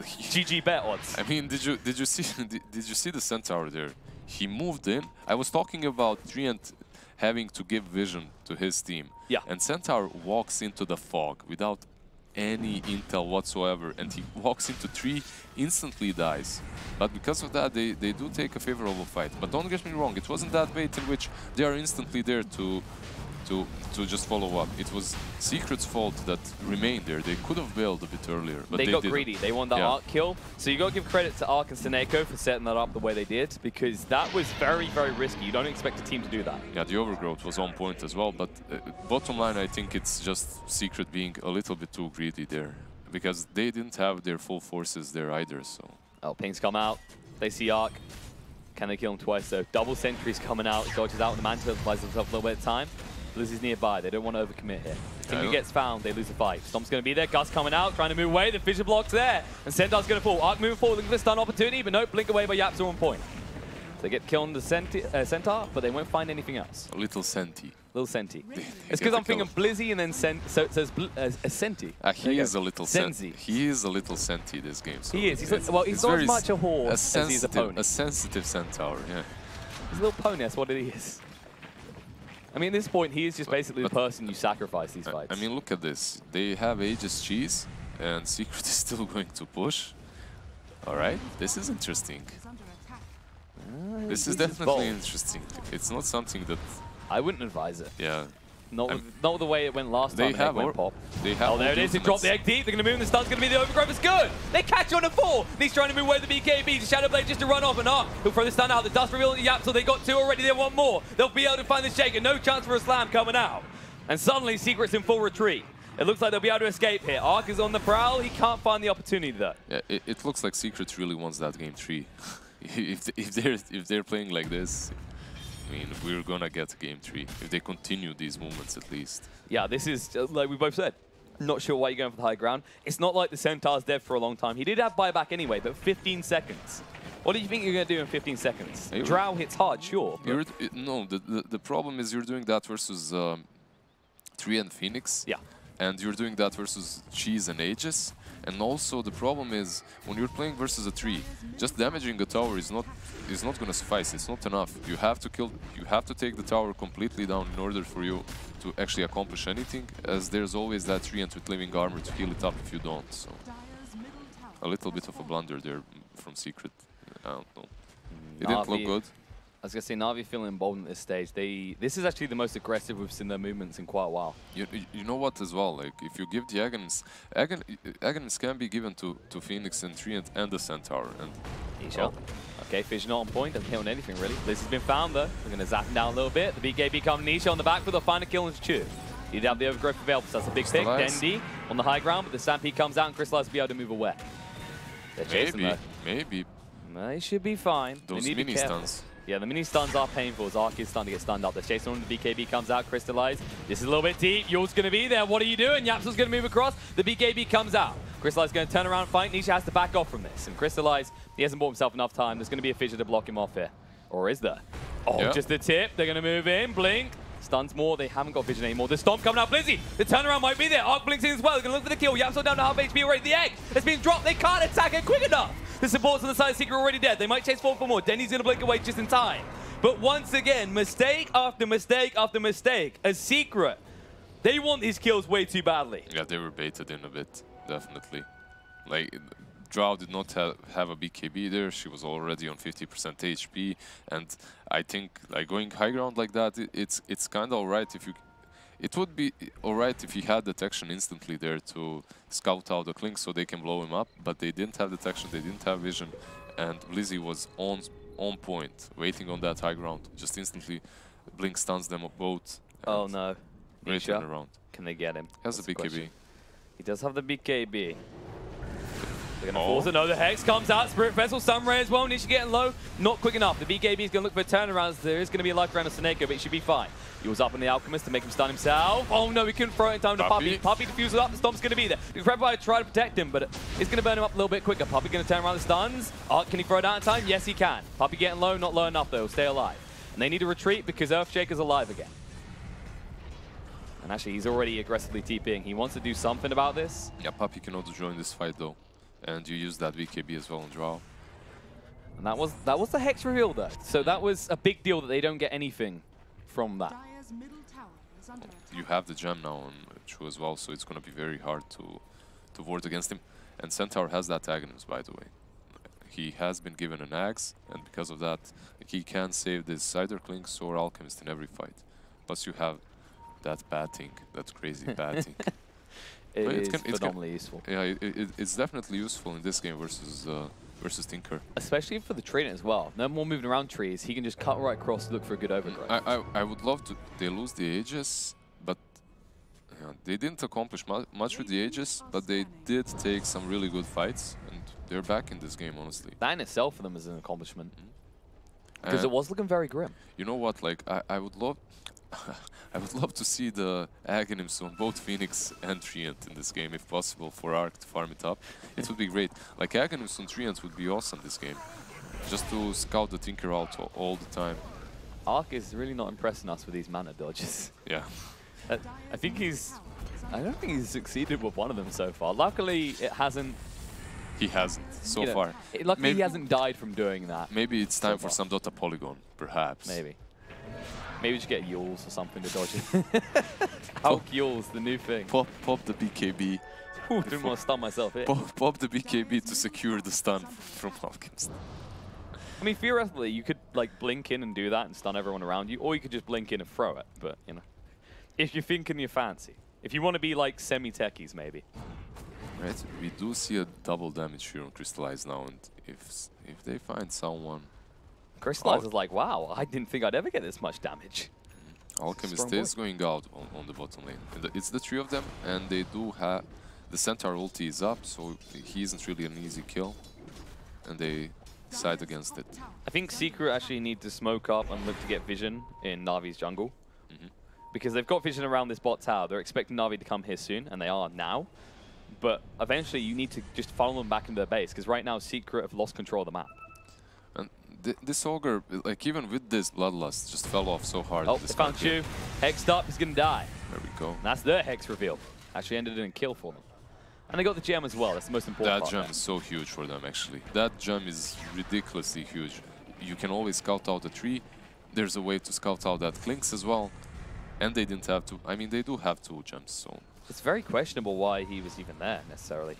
GG bet odds. I mean, did you see the Centaur there? He moved in. I was talking about Treant having to give vision to his team. Yeah. And Centaur walks into the fog without any intel whatsoever, and he walks into 3, instantly dies. But because of that, they do take a favorable fight. But don't get me wrong, it wasn't that bait in which they are instantly there to just follow up. It was Secret's fault that remained there. They could have bailed a bit earlier, but they got greedy. They won that Arc kill. So you got to give credit to Arc and Seneko for setting that up the way they did, because that was very, very risky. You don't expect a team to do that. Yeah, the overgrowth was on point as well, but bottom line, I think it's just Secret being a little bit too greedy there, because they didn't have their full forces there either, so... Oh, pings come out. They see Arc. Can they kill him twice, though? Double sentries coming out. Dodges out with the Mantle, buys himself a little bit of time. Blizzy's nearby. They don't want to overcommit here. Tinker gets found. They lose the fight. Stomp's going to be there. Gus coming out, trying to move away. The fissure block's there. And Centaur's going to fall. Arc moving forward, looking for a stun opportunity, but nope, blink away by Yapsa on point. So they get killed on the Centaur, but they won't find anything else. A little Senti. Little Senti. It's because I'm thinking Blizzy and then so it says a Senti. He is a little Senzi. He is a little Senti this game. So he is. He's not as much a horse as he's a pony. A sensitive Centaur, yeah. He's a little pony, that's what it is. I mean, at this point, he is just basically the person you sacrifice these fights. I mean, look at this. They have Aegis cheese, and Secret is still going to push. All right, this is interesting. This is definitely interesting. It's not something that... I wouldn't advise it. Yeah. Not the way it went last time. They have oh, there it is. They drop the egg deep. They're going to move, and the stun's going to be the overgrowth. It's good. They catch on a 4. And he's trying to move away the BKB. The Shadow Blade just to run off and up. He'll throw the stun out. The dust reveal on the Yap, so they got 2 already. They want more. They'll be able to find the Shaker. No chance for a slam coming out. And suddenly, Secret's in full retreat. It looks like they'll be able to escape here. Arc is on the prowl. He can't find the opportunity, though. Yeah, it looks like Secret really wants that game 3. if they're playing like this, I mean, we're gonna get game 3 if they continue these movements at least. Yeah, this is, like we both said, not sure why you're going for the high ground. It's not like the Centaur's dead for a long time. He did have buyback anyway, but 15 seconds. What do you think you're going to do in 15 seconds? Drow hits hard, sure. No, the problem is you're doing that versus 3 and Phoenix. Yeah. And you're doing that versus Cheese and Aegis. And also the problem is when you're playing versus a 3, just damaging a tower is not going to suffice. It's not enough. You have to take the tower completely down in order for you to actually accomplish anything, as there's always that treant with living armor to heal it up if you don't. So a little bit of a blunder there from Secret. I don't know. It didn't look good. I was going to say, Na'Vi feeling emboldened at this stage. This is actually the most aggressive we've seen their movements in quite a while. You know what as well, like if you give the Aghanim's can be given to Phoenix and Treant and the Centaur. And Nisha. Okay, Fish not on point, doesn't hit on anything really. Liz has been found though. We're going to zap him down a little bit. The BKB coming Nisha on the back, but they'll find a kill and Chew. He'd have the overgrowth of Elvis, that's a big pick. Dendi on the high ground, but the Stampede comes out and Crystallize will be able to move away. They're chasing though. Maybe. They should be fine. Those mini stuns. Yeah, the mini stuns are painful as Ark is starting to get stunned up. They're chasing on, the BKB comes out, Crystallize. This is a little bit deep. Yours going to be there. What are you doing? Yapsa's going to move across. The BKB comes out. Crystallize going to turn around and fight. Nisha has to back off from this. And Crystallize, he hasn't bought himself enough time. There's going to be a fissure to block him off here. Or is there? Oh, yeah. Just a tip. They're going to move in. Blink. Stuns more. They haven't got vision anymore. The Stomp coming out. Blizzy. The turnaround might be there. Arc blinks in as well. They're going to look for the kill. Yapsa down to half HP already. The egg has been dropped. They can't attack it quick enough. The supports on the side of Secret are already dead. They might chase forward for more. Denny's going to blink away just in time. But once again, mistake after mistake after mistake. A Secret, they want these kills way too badly. Yeah, they were baited in a bit, definitely. Like, Drow did not have a BKB there. She was already on 50% HP. And I think, like, going high ground like that, it's kind of alright if you... It would be alright if he had detection instantly there to scout out the Klink so they can blow him up. But they didn't have detection, they didn't have vision. And Blizzy was on point, waiting on that high ground. Just instantly, Blink stuns them both. Oh no. Great turnaround. Can they get him? He has the BKB. He does have the BKB. They're going to force it. No, the Hex comes out. Spirit Vessel, Sunray as well. Nisha getting low. Not quick enough. The BKB is going to look for a turnaround. There is going to be a life around Seneko, but he should be fine. He was up on the Alchemist to make him stun himself. Oh no, he couldn't throw it in time to Puppy. Puppy defuses up. The Stomp's going to be there. The Prepper try to protect him, but it's going to burn him up a little bit quicker. Puppy going to turn around the stuns. Can he throw it out in time? Yes, he can. Puppy getting low, not low enough though. He'll stay alive. And they need to retreat because Earthshaker's alive again. And actually, he's already aggressively TPing. He wants to do something about this. Yeah, Puppy can also join this fight though. And you use that BKB as well on Drow. And that was the Hex reveal though. So that was a big deal that they don't get anything from that. You have the gem now on Chu as well, so it's going to be very hard to ward against him. And Centaur has that Aghanim's, by the way. He has been given an axe, and because of that, he can save this either Klinks or Alchemist in every fight. Plus you have that batting, that crazy batting. It's phenomenally useful. Yeah, it's definitely useful in this game versus Tinker. Especially for the Trident as well. No more moving around trees. He can just cut right across to look for a good overgrowth. I would love to... They lose the Aegis, but they didn't accomplish much with the Aegis, but they did take some really good fights, and they're back in this game, honestly. That in itself for them is an accomplishment. Because it was looking very grim. You know what, like, I would love... I would love to see the Aghanims on both Phoenix and Treant in this game, if possible, for Arc to farm it up. It would be great. Like, Aghanims on Treant would be awesome this game. Just to scout the Tinker out all the time. Arc is really not impressing us with these mana dodges. Yeah. I think I don't think he's succeeded with one of them so far. Luckily, it hasn't... He hasn't, so far. Luckily, he hasn't died from doing that. Maybe it's time for some Dota Polygon, perhaps. Maybe just get Yules or something to dodge it. Hulk Yules, the new thing. Pop the BKB. Ooh, didn't want to stun myself here. Pop the BKB to secure the stun from Alchemist. I mean, theoretically, you could like blink in and do that and stun everyone around you, or you could just blink in and throw it. But, you know, if you're thinking you're fancy. If you want to be like semi-techies, maybe. Right, we do see a double damage here on Crystallize now, and if they find someone... Crystallize is like, wow, I didn't think I'd ever get this much damage. Alchemist is going out on the bottom lane. It's the three of them, and they do have... The Centaur ulti is up, so he isn't really an easy kill. And they side against it. I think Secret actually need to smoke up and look to get vision in Navi's jungle. Because they've got vision around this bot tower. They're expecting Navi to come here soon, and they are now. But eventually, you need to just follow them back into their base, because right now, Secret have lost control of the map. And this Ogre, like even with this Bloodlust, just fell off so hard. Oh, they found Chu. Hexed up, he's going to die. There we go. And that's their Hex reveal. Actually ended in a kill for them. And they got the gem as well. That's the most important part. That gem is so huge for them, actually. That gem is ridiculously huge. You can always scout out a tree. There's a way to scout out that Clinks as well. And they didn't have to. I mean, they do have 2 gems, so... It's very questionable why he was even there, necessarily.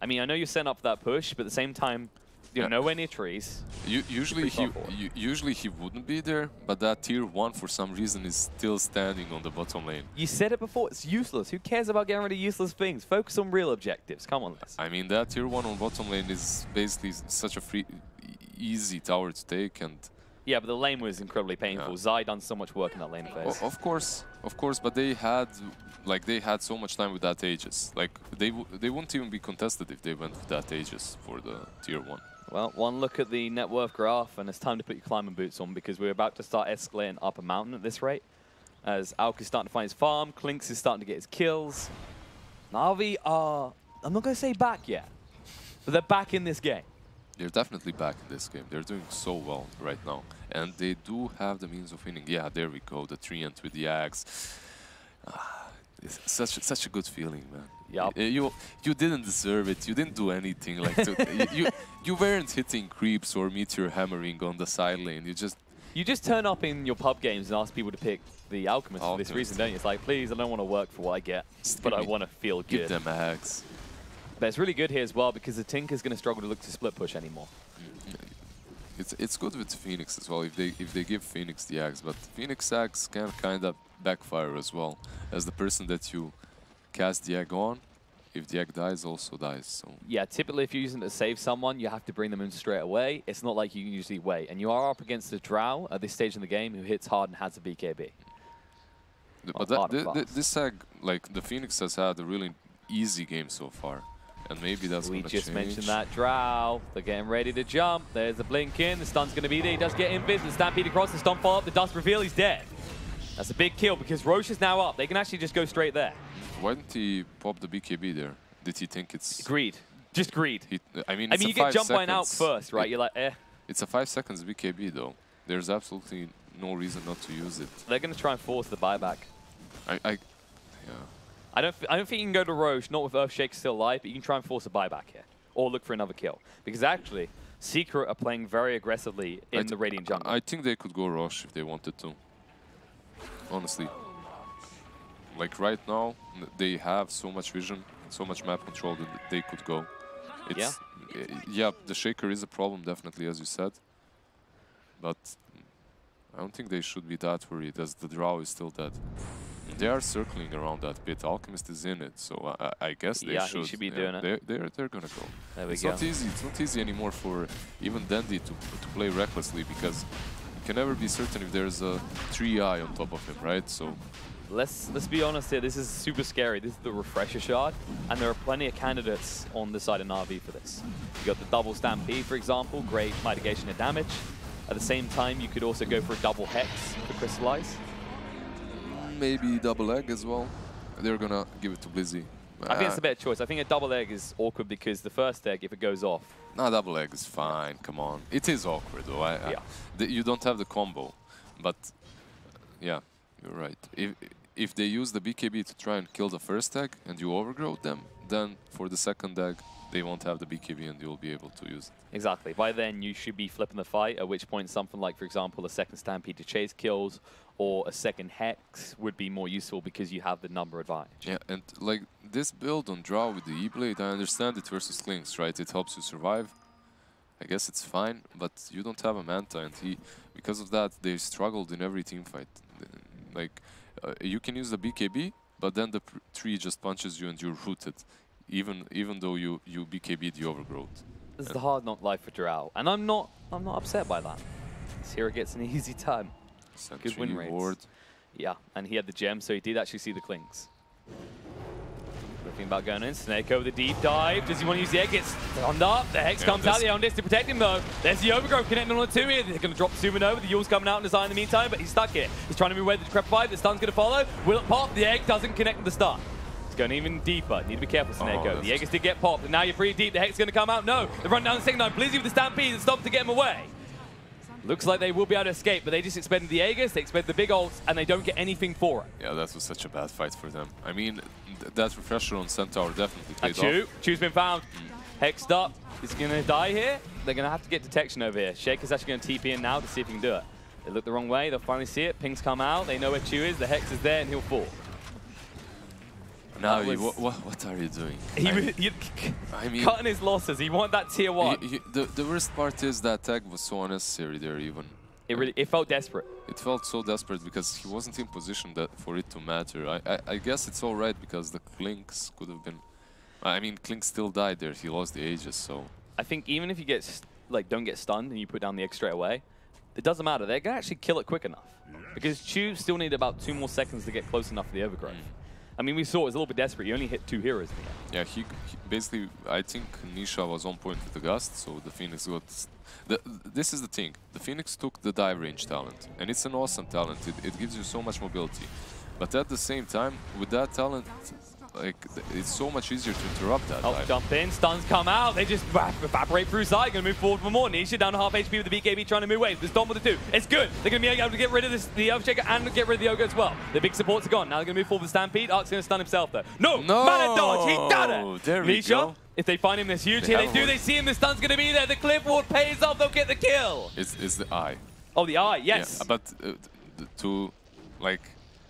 I mean, I know you sent up that push, but at the same time, you're nowhere near trees. Usually he wouldn't be there, but that tier 1 for some reason is still standing on the bottom lane. You said it before, it's useless. Who cares about getting rid of useless things? Focus on real objectives. Come on, Les. I mean, that tier 1 on bottom lane is basically such a easy tower to take, and... Yeah, but the lane was incredibly painful. Zai done so much work in that lane phase. Of course, but they had so much time with that Aegis. Like they wouldn't even be contested if they went with that Aegis for the tier 1. Well, one look at the net worth graph, and it's time to put your climbing boots on, because we're about to start escalating up a mountain at this rate. As Alk is starting to find his farm, Clinks is starting to get his kills. Na'Vi are, I'm not going to say back yet, but they're back in this game. They're definitely back in this game. They're doing so well right now. And they do have the means of winning. Yeah, there we go. The Treant with the axe. It's such a good feeling, man. Yep. You didn't deserve it. You didn't do anything. Like you weren't hitting creeps or meteor hammering on the side lane. You just turn up in your pub games and ask people to pick the Alchemist for this reason, don't you? It's like, please, I don't want to work for what I get, but I want to feel good. Give them axe. But it's really good here as well, because the Tinker's going to struggle to look to split push anymore. It's good with Phoenix as well if they give Phoenix the axe, but Phoenix axe can kind of backfire as well, as the person that you cast the egg on, if the egg dies, also dies. So yeah, typically if you're using it to save someone, you have to bring them in straight away. It's not like you can usually wait, and you are up against a Drow at this stage in the game who hits hard and has a BKB. But this egg, like the Phoenix has had a really easy game so far. And maybe that's going to change. We just mentioned that Drow. They're getting ready to jump. There's the blink in. The stun's going to be there. He does get invis. The stampede across. The stun follow up. The dust reveal. He's dead. That's a big kill because Roche is now up. They can actually just go straight there. Why didn't he pop the BKB there? Did he think it's... Greed. Just greed. I mean, you get jump line out first, right? You're like, eh. It's a 5 seconds BKB, though. There's absolutely no reason not to use it. They're going to try and force the buyback. Yeah. I don't think you can go to Roche, not with Earthshake still alive, but you can try and force a buyback here. Or look for another kill. Because actually, Secret are playing very aggressively in the Radiant jungle. I think they could go Roche if they wanted to. Honestly. Like right now, they have so much vision, so much map control that they could go. Yeah, the Shaker is a problem, definitely, as you said. But I don't think they should be that worried, as the Drow is still dead. They are circling around that pit. Alchemist is in it, so I guess they should. He should be doing it. They're gonna go. There we it's go. Not easy. It's not easy anymore for even Dandy to play recklessly, because you can never be certain if there's a 3-eye on top of him, right? So let's be honest here. This is super scary. This is the refresher shard, and there are plenty of candidates on the side of Na'Vi for this. You got the double stampede, for example, great mitigation of damage. At the same time, you could also go for a double hex for Crystallize. maybe double egg as well. They're gonna give it to Blizzy. I think it's a better choice. I think a double egg is awkward because the first egg, if it goes off... No, double egg is fine, come on. It is awkward though. You don't have the combo. But yeah, you're right. If they use the BKB to try and kill the first egg and you overgrow them, then for the second egg, they won't have the BKB and you'll be able to use it. Exactly. By then, you should be flipping the fight, at which point something like, for example, a second Stampede to chase kills or a second Hex would be more useful because you have the number advantage. Yeah, and like this build on draw with the E-Blade, I understand it versus Lynx, right? It helps you survive. I guess it's fine, but you don't have a Manta, and because of that, they struggled in every team fight. Like, you can use the BKB, but then the tree just punches you and you're rooted, even though you BKB'd the overgrowth. This is the hard knock life for Drow, and I'm not upset by that. Zero gets an easy time. Good win rates. Ward. Yeah, and he had the gem, so he did actually see the clings. Looking about going in, Snake over the deep dive. Does he want to use the egg? Gets stunned up. The Hex comes out on this to protect him though. There's the overgrowth connecting on the two here. They're going to drop Supernova. The Yule's coming out in the side in the meantime, but he's stuck here. He's trying to move away to the Decrepify. The stun's going to follow. Will it pop? The egg doesn't connect with the stun. It's going even deeper. Need to be careful, Snake. The egg is to get popped, and now you're pretty deep. The Hex is going to come out. No, they run down the second line. Blizzy with the Stampede and stop to get him away. Looks like they will be able to escape, but they just expended the Aegis, they expended the big ults, and they don't get anything for it. Yeah, that was such a bad fight for them. I mean, that refresher on Centaur definitely paid off. Chu's been found. Hexed up. He's going to die here. They're going to have to get detection over here. Shake is actually going to TP in now to see if he can do it. They look the wrong way. They'll finally see it. Pings come out. They know where Chu is. The Hex is there, and he'll fall. Now, what are you doing? I mean, cutting his losses. He wanted that tier 1. The worst part is that tag was so unnecessary there even. It felt desperate. It felt so desperate because he wasn't in position for it to matter. I guess it's all right because the Clinks could have been... I mean, Clink still died there. He lost the Aegis, so... I think even if you don't get stunned and you put down the egg straight away, it doesn't matter. They're going to actually kill it quick enough. Because Chu still needed about 2 more seconds to get close enough for the overgrowth. I mean, we saw it was a little bit desperate. He only hit 2 heroes in the end. Yeah, he basically, I think Nisha was on point with the Gust, so the Phoenix got... This is the thing. The Phoenix took the dive range talent, and it's an awesome talent. It gives you so much mobility. But at the same time, with that talent, like, it's so much easier to interrupt that dive. Jump in, stuns come out, they just evaporate through side, gonna move forward for more. Nisha down to half HP with the BKB trying to move away. There's Dom with the 2. It's good. They're gonna be able to get rid of the Earthshaker and get rid of the Ogre as well. The big supports are gone. Now they're gonna move forward with Stampede. Ark's gonna stun himself though. No! Mana dodge! He done it! There we go. If they find him this huge here, they see him, the stun's gonna be there. The cliff ward pays off, they'll get the kill. It's the eye. Oh, the eye, yes. Yeah, but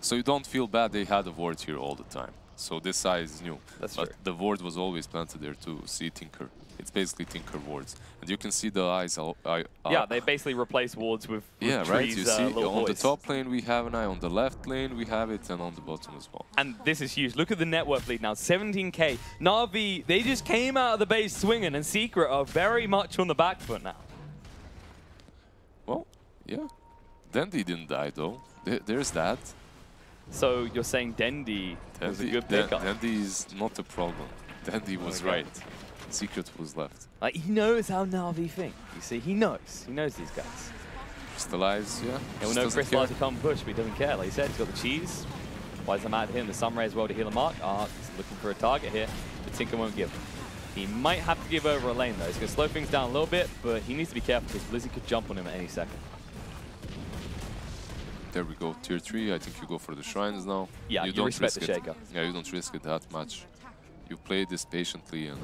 so you don't feel bad they had a ward here all the time. So this eye is new. That's but true. The ward was always planted there to see Tinker. It's basically Tinker wards. And you can see the eyes. Yeah, they basically replace wards with yeah, trees, right? You see on the boys. top lane we have an eye, on the left lane we have it, and on the bottom as well. And this is huge. Look at the network lead now, 17k. Na'Vi, they just came out of the base swinging, and Secret are very much on the back foot now. Well, yeah. Dendi didn't die though. There's that. So you're saying Dendi was a good pickup? Dendi is not a problem. Dendi was right. Secret was left. Like, he knows how Na'Vi think. You see, he knows. He knows these guys. Crystallize, yeah. He'll know Crystallize to come push, but he doesn't care. Like he said, he's got the cheese. Why them out here? The Sunray as well to heal a mark. He's looking for a target here. The Tinker won't give him. He might have to give over a lane though. He's going to slow things down a little bit, but he needs to be careful because Blizzy could jump on him at any second. There we go, tier 3. I think you go for the shrines now. Yeah, you don't respect the Shaker. Yeah, you don't risk it that much. You play this patiently and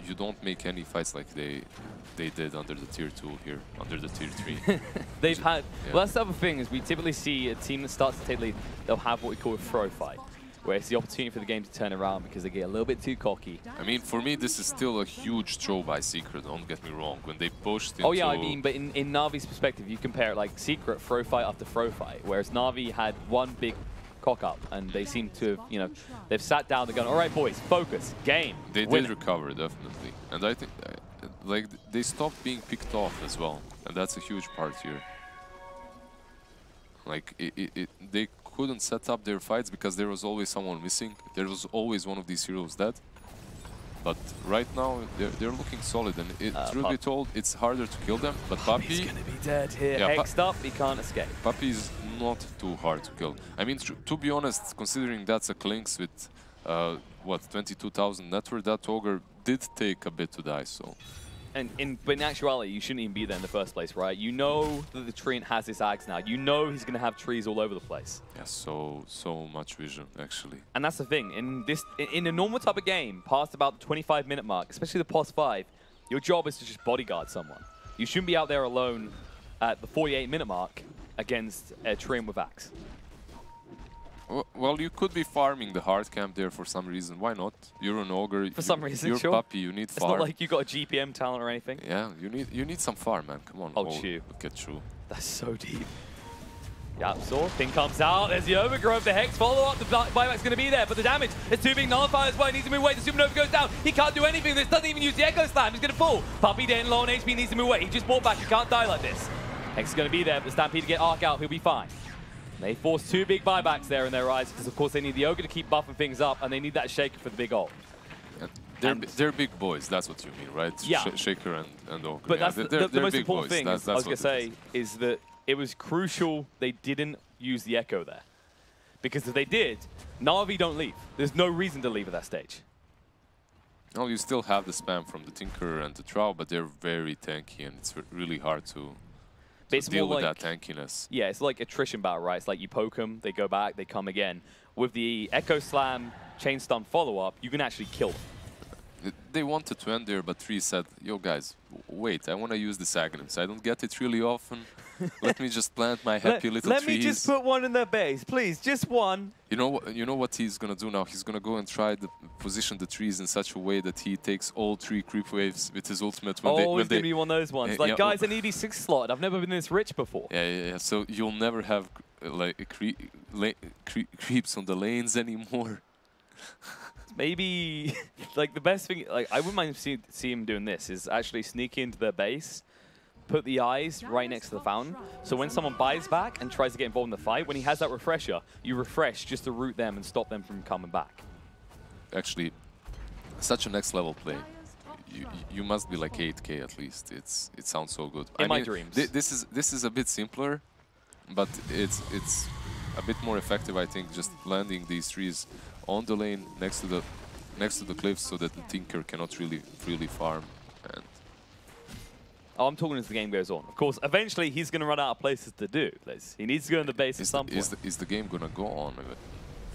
you don't make any fights like they did under the tier 2 here, under the tier 3. They've had... Yeah. Well, that's the other thing, is we typically see a team that starts to take lead, they'll have what we call a throw fight, where it's the opportunity for the game to turn around because they get a little bit too cocky. I mean, for me, this is still a huge throw by Secret, don't get me wrong. When they pushed into... Oh yeah, I mean, but in Na'Vi's perspective, you compare it like Secret throw fight after throw fight, whereas Na'Vi had one big cock up, and they seem to have, you know, they've sat down, they're going, all right, boys, focus, game, They did recover, definitely. And I think, like, they stopped being picked off as well, and that's a huge part here. Like, they couldn't set up their fights because there was always someone missing. There was always one of these heroes dead. But right now, they're looking solid, and truth be told, it's harder to kill them. But Puppey... He's going to be dead here, hexed up, he can't escape. Puppey's not too hard to kill. I mean, to be honest, considering that's a Klinks with, what, 22,000 net worth, that Ogre did take a bit to die, so... But in actuality, you shouldn't even be there in the first place, right? You know that the Treant has his Ags now. You know he's going to have trees all over the place. Yeah, so much vision, actually. And that's the thing. In a normal type of game, past about the 25-minute mark, especially the past 5, your job is to just bodyguard someone. You shouldn't be out there alone at the 48-minute mark against a Treant with Axe. Well, you could be farming the hard camp there for some reason. Why not? You're an ogre. For some reason, you're sure. Puppy. You need farm. It's not like you got a GPM talent or anything. Yeah, you need some farm, man. Come on. Oh, Chew. Look at Chew. That's so deep. Yeah, so thing comes out. There's the overgrowth. The Hex follow-up. The buyback's going to be there, but the damage is too big. Nullifier as well. He needs to move away. The Supernova goes down. He can't do anything. This doesn't even use the Echo Slam. He's going to fall. Puppy dead and low on HP. Needs to move away. He just bought back. He can't die like this. Hex is going to be there, but the Stampede to get Arc out. He'll be fine. They force 2 big buybacks there in their eyes because, of course, they need the Ogre to keep buffing things up, and they need that Shaker for the big ult. They're big boys, that's what you mean, right? Yeah. Shaker and Ogre. But that's the most big important boys. thing, that's I was going to say, is that it was crucial they didn't use the Echo there. Because if they did, Na'Vi don't leave. There's no reason to leave at that stage. Well, you still have the spam from the Tinker and the Drow, but they're very tanky, and it's really hard to deal with that tankiness. Yeah, it's like attrition battle, right? It's like you poke them, they go back, they come again. With the Echo Slam, Chain Stun follow-up, you can actually kill them. They wanted to end there, but 3 said, yo guys, wait, I want to use this Aghanims. I don't get it really often. Let me just plant my happy little trees. Let me just put one in their base, please, just one. You know what he's going to do now? He's going to go and try to position the trees in such a way that he takes all 3 creep waves with his ultimate. He's going to be one of those ones. Like, guys, I need these 6 slot. I've never been this rich before. Yeah. So you'll never have like creeps on the lanes anymore. Maybe, like, the best thing, like, I wouldn't mind see him doing this, is actually sneak into their base, put the eyes right next to the fountain, so when someone buys back and tries to get involved in the fight, when he has that refresher, you refresh just to root them and stop them from coming back. Actually, such a next level play. You must be like 8K at least. It sounds so good. In my dreams. This is a bit simpler, but it's a bit more effective, I think, just landing these trees on the lane next to the cliffs so that the Tinker cannot really freely farm. And I'm talking as the game goes on. Of course, eventually he's going to run out of places to do this. He needs to go in the base at some point. Is the game going to go on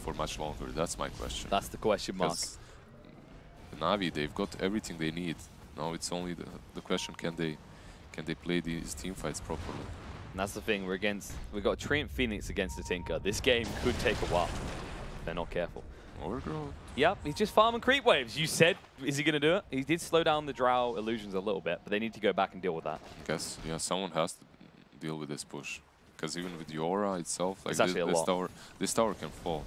for much longer? That's my question. That's the question mark. The Na'Vi, they've got everything they need. Now it's only the question, can they play these team fights properly? And that's the thing. We've got Treant Phoenix against the Tinker. This game could take a while if they're not careful. Overgrowth. Yep, he's just farming creep waves. You said, is he going to do it? He did slow down the Drow illusions a little bit, but they need to go back and deal with that. I guess, yeah, someone has to deal with this push. Because even with the aura itself, like this tower can fall.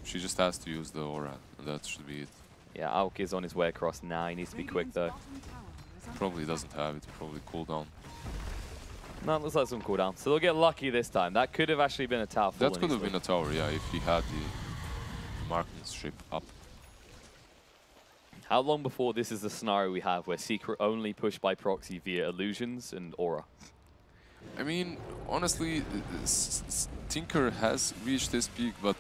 She just has to use the aura, and that should be it. Yeah, Auk is on his way across now. He needs to be quick, though. Probably doesn't have it. Probably cooldown. No, it looks like some cooldown. So they'll get lucky this time. That could have actually been a tower. That could have been a tower, yeah, if he had the marksmanship up. How long before this is the scenario we have where Secret only push by proxy via illusions and aura? I mean, honestly, Tinker has reached this peak, but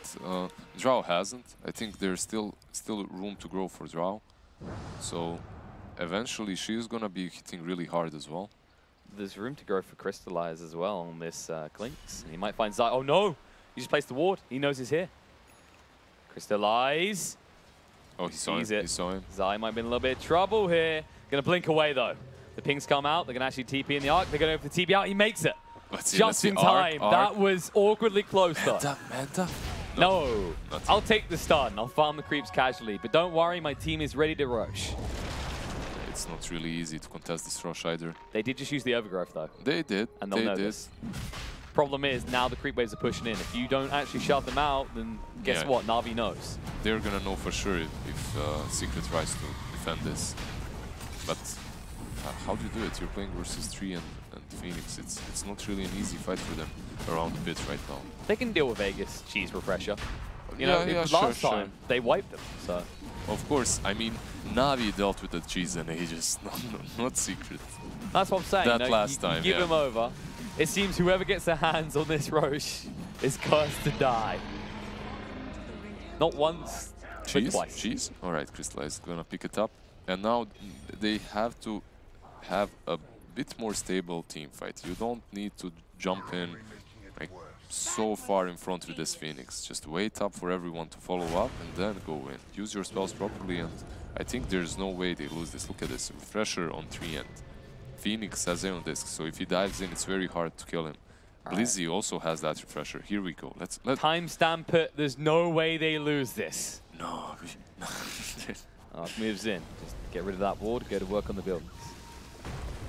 Drow hasn't. I think there's still room to grow for Drow. So eventually she's gonna be hitting really hard as well. There's room to grow for Crystallize as well on this Klinks. He might find Zai. Oh no! He just placed the ward. He knows he's here. Crystallize. Oh, he saw him. He saw him. Zai might be in a little bit of trouble here. Gonna blink away though. The pings come out. They're gonna actually TP in the arc. They're gonna go for the TP out. He makes it. Just in time. That was awkwardly close though. Manta. No. I'll take the stun. I'll farm the creeps casually. But don't worry, my team is ready to rush. It's not really easy to contest this rush either. They did just use the overgrowth though. They did. And they'll know this. Problem is, now the creep waves are pushing in. If you don't actually shove them out, then guess what? Na'Vi knows. They're gonna know for sure if Secret tries to defend this. But how do you do it? You're playing versus 3 and Phoenix. It's not really an easy fight for them around the pit right now. They can deal with Vegas cheese refresher. You know, last time they wiped them. So of course, I mean, Na'Vi dealt with the cheese and ages, not Secret. That's what I'm saying. That last time, give him over. It seems whoever gets their hands on this Roche is cursed to die. Not once, but twice. Cheese. All right, Crystallize gonna pick it up. And now they have to have a bit more stable team fight. You don't need to jump in like so far in front with this Phoenix. Just wait up for everyone to follow up and then go in. Use your spells properly, and I think there's no way they lose this. Look at this. Refresher on 3 end. Phoenix has Aeon Disc, so if he dives in, it's very hard to kill him. Blizzy also has that refresher. Here we go. Let's timestamp it. There's no way they lose this. No. Moves in. Just get rid of that ward. Go to work on the buildings.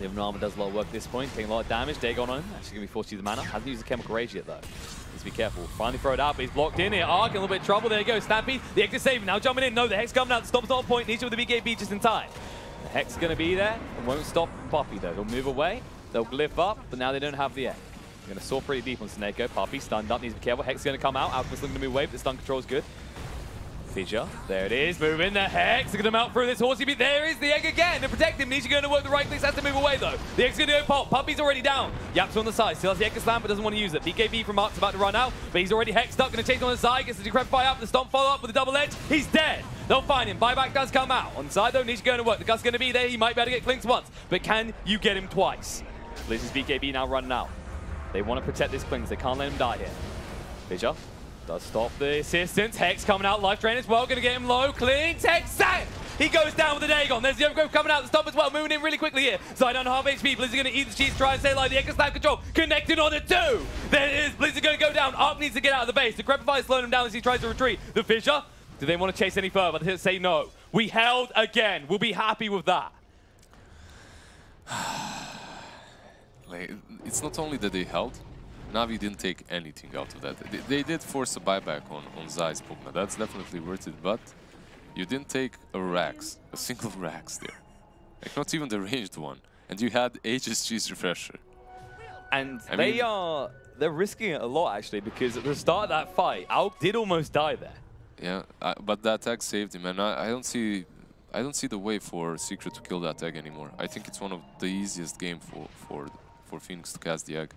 The Armor does a lot of work at this point, taking a lot of damage. Dagon on him. Actually going to be forced to use the mana. Hasn't used the Chemical Rage yet, though. Needs to be careful. Finally throw it out, but he's blocked in here. Arc in a little bit of trouble. There you go. Stampede. The X is saving. Now jumping in. No, the Hex coming out. The Stomp's not on point. Needs to with the BKB just in time. The Hex is going to be there. And won't stop Puppey, though. They'll move away. They'll glyph up, but now they don't have the egg. They're going to soar pretty deep on Sneko. Puppey stunned up. Needs to be careful. Hex is going to come out. Alchemist looking to move away, but the stun control is good. Fissure, there it is, move in the Hex, they're going to mount through this horsey beat, there is the egg again, to protect him, needs to go to work the right clicks, has to move away though. The egg's going to go pop, Puppey's already down, Yap's on the side, still has the egg slam but doesn't want to use it. BKB from Mark's about to run out, but he's already hexed up, going to chase on the side, gets the Decrepify up, the Stomp follow up with the double edge, he's dead. They'll find him, buyback does come out. On the side though, needs to go to work, the Gust's going to be there, he might be able to get clinked once, but can you get him twice? Blizz's BKB now running out. They want to protect this Klings, they can't let him die here. Fissure. Does stop the assistance. Hex coming out, life drain as well. Going to get him low. Klings, Hex, Sack! He goes down with the Dagon. There's the overgrowth coming out. The stop as well. Moving in really quickly here. Side on half HP. Blizz is going to eat the cheese. Try and stay alive. The Echo Slam control. Connected on it too. There it is. Blizz is going to go down. Arc needs to get out of the base. The Decrepify is slowing him down as he tries to retreat. The Fissure. Do they want to chase any further? They say no. We held again. We'll be happy with that. Like, it's not only that they held. Na'Vi didn't take anything out of that. They did force a buyback on Zai's Pugna. That's definitely worth it, but you didn't take a single Rax there. Like, not even the ranged one. And you had HSG's refresher. And they're risking it a lot, actually, because at the start of that fight, Alk did almost die there. Yeah, but that tag saved him, and I don't see the way for Secret to kill that tag anymore. I think it's one of the easiest game for Phoenix to cast the egg.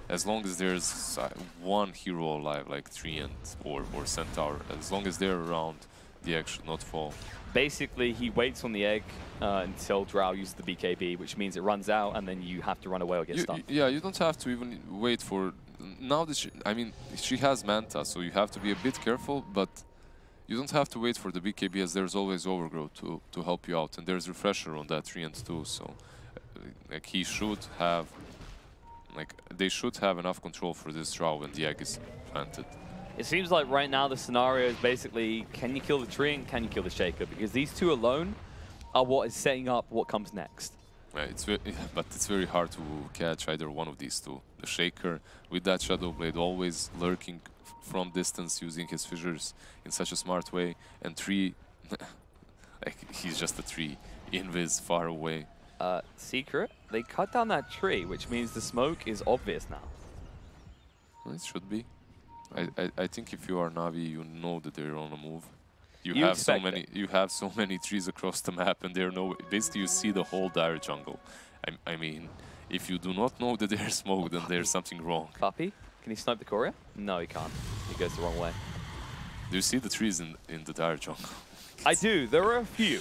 As long as there's one hero alive, like 3 end or Centaur, as long as they're around, the egg should not fall. Basically, he waits on the egg until Drow uses the BKB, which means it runs out, and then you have to run away or get stunned. Yeah, you don't have to even wait for... Now that she has Manta, so you have to be a bit careful, but you don't have to wait for the BKB, as there's always Overgrowth to help you out, and there's Refresher on that 3 end too, so like he should have... Like, they should have enough control for this draw when the egg is planted. It seems like right now the scenario is basically, can you kill the tree and can you kill the Shaker? Because these two alone are what is setting up what comes next. Yeah, but it's very hard to catch either one of these two. The Shaker, with that Shadow Blade, always lurking from distance, using his fissures in such a smart way. And Tree, like, he's just a tree, invis, far away. Secret, they cut down that tree, which means the smoke is obvious now. Well, it should be. I think if you are Na'Vi, you know that they're on a move. You have so many trees across the map, and basically you see the whole dire jungle. I mean, if you do not know that there's smoke, then there's something wrong. Puppey, can he snipe the courier? No, he can't. He goes the wrong way. Do you see the trees in the dire jungle? I do. There are a few.